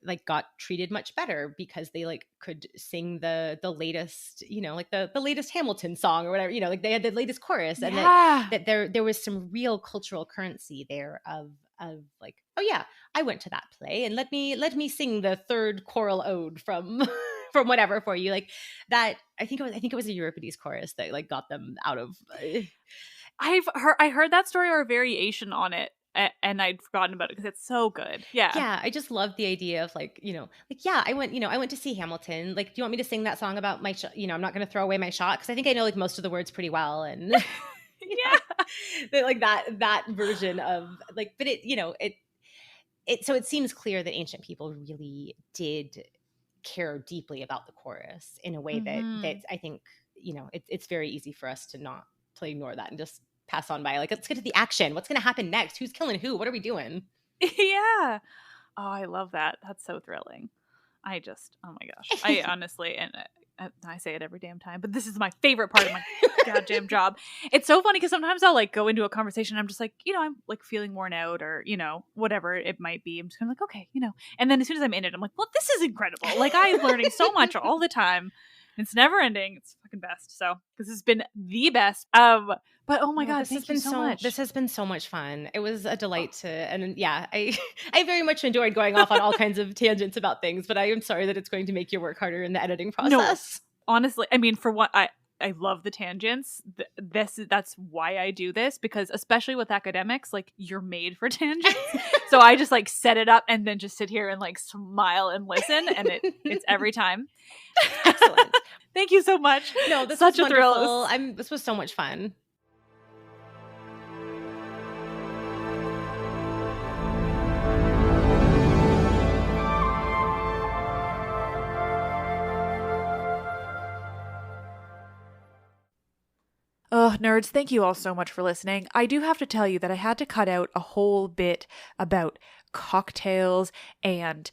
like got treated much better because they like could sing the latest, you know, like the latest Hamilton song or whatever, you know, like they had the latest chorus. And that there was some real cultural currency there of like, oh yeah, I went to that play and let me sing the third choral ode from from whatever for you. Like that, I think it was a Euripides chorus that like got them out of I heard that story or a variation on it, and I'd forgotten about it because it's so good. Yeah, I just love the idea of like, you know, like yeah, I went to see Hamilton. Like, do you want me to sing that song about my you know, I'm not going to throw away my shot, because I think I know like most of the words pretty well. And yeah, like that version of like, but it, you know, it so it seems clear that ancient people really did care deeply about the chorus in a way that I think, you know, it's very easy for us to not to ignore that and just pass on by. Like, let's get to the action. What's going to happen next? Who's killing who? What are we doing? Yeah. Oh, I love that. That's so thrilling. Oh my gosh. I honestly, and I say it every damn time, but this is my favorite part of my goddamn job. It's so funny because sometimes I'll like go into a conversation. I'm just like, I'm like feeling worn out or, whatever it might be. I'm just kind of like, okay, and then as soon as I'm in it, I'm like, well, this is incredible. Like I'm learning so much all the time. It's never ending. It's fucking best. So this has been the best. But oh my God, thank you so much. This has been so much fun. It was a delight and yeah, I very much enjoyed going off on all kinds of tangents about things, but I am sorry that it's going to make you work harder in the editing process. No, honestly, I mean, for what I love the tangents. That's why I do this, because especially with academics, like you're made for tangents. So I just like set it up and then just sit here and like smile and listen, and it's every time. Excellent. Thank you so much. No, this such was a thrill. wonderful. This was so much fun. Oh, nerds, thank you all so much for listening. I do have to tell you that I had to cut out a whole bit about cocktails and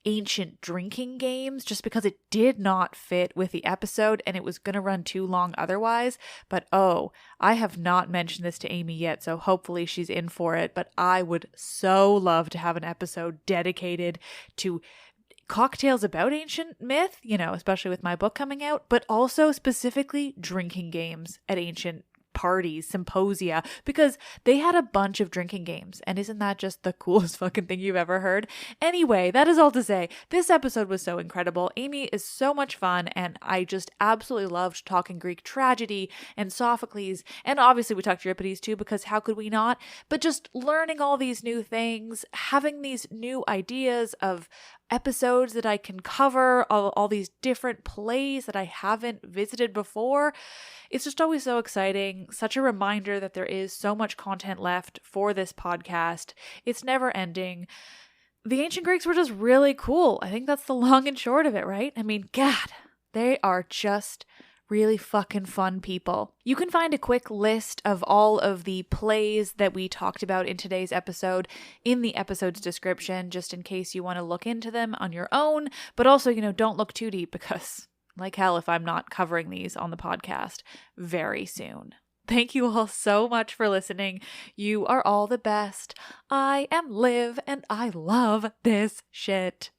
ancient drinking games just because it did not fit with the episode and it was going to run too long otherwise. But I have not mentioned this to Amy yet, so hopefully she's in for it. But I would so love to have an episode dedicated to cocktails about ancient myth, especially with my book coming out, but also specifically drinking games at ancient parties, symposia, because they had a bunch of drinking games. And isn't that just the coolest fucking thing you've ever heard? Anyway, that is all to say, this episode was so incredible. Amy is so much fun, and I just absolutely loved talking Greek tragedy and Sophocles, and obviously we talked Euripides too, because how could we not? But just learning all these new things, having these new ideas of episodes that I can cover, all these different plays that I haven't visited before. It's just always so exciting. Such a reminder that there is so much content left for this podcast. It's never ending. The ancient Greeks were just really cool. I think that's the long and short of it, right? I mean, God, they are just really fucking fun people. You can find a quick list of all of the plays that we talked about in today's episode in the episode's description, just in case you want to look into them on your own. But also, don't look too deep, because like hell if I'm not covering these on the podcast very soon. Thank you all so much for listening. You are all the best. I am Liv, and I love this shit.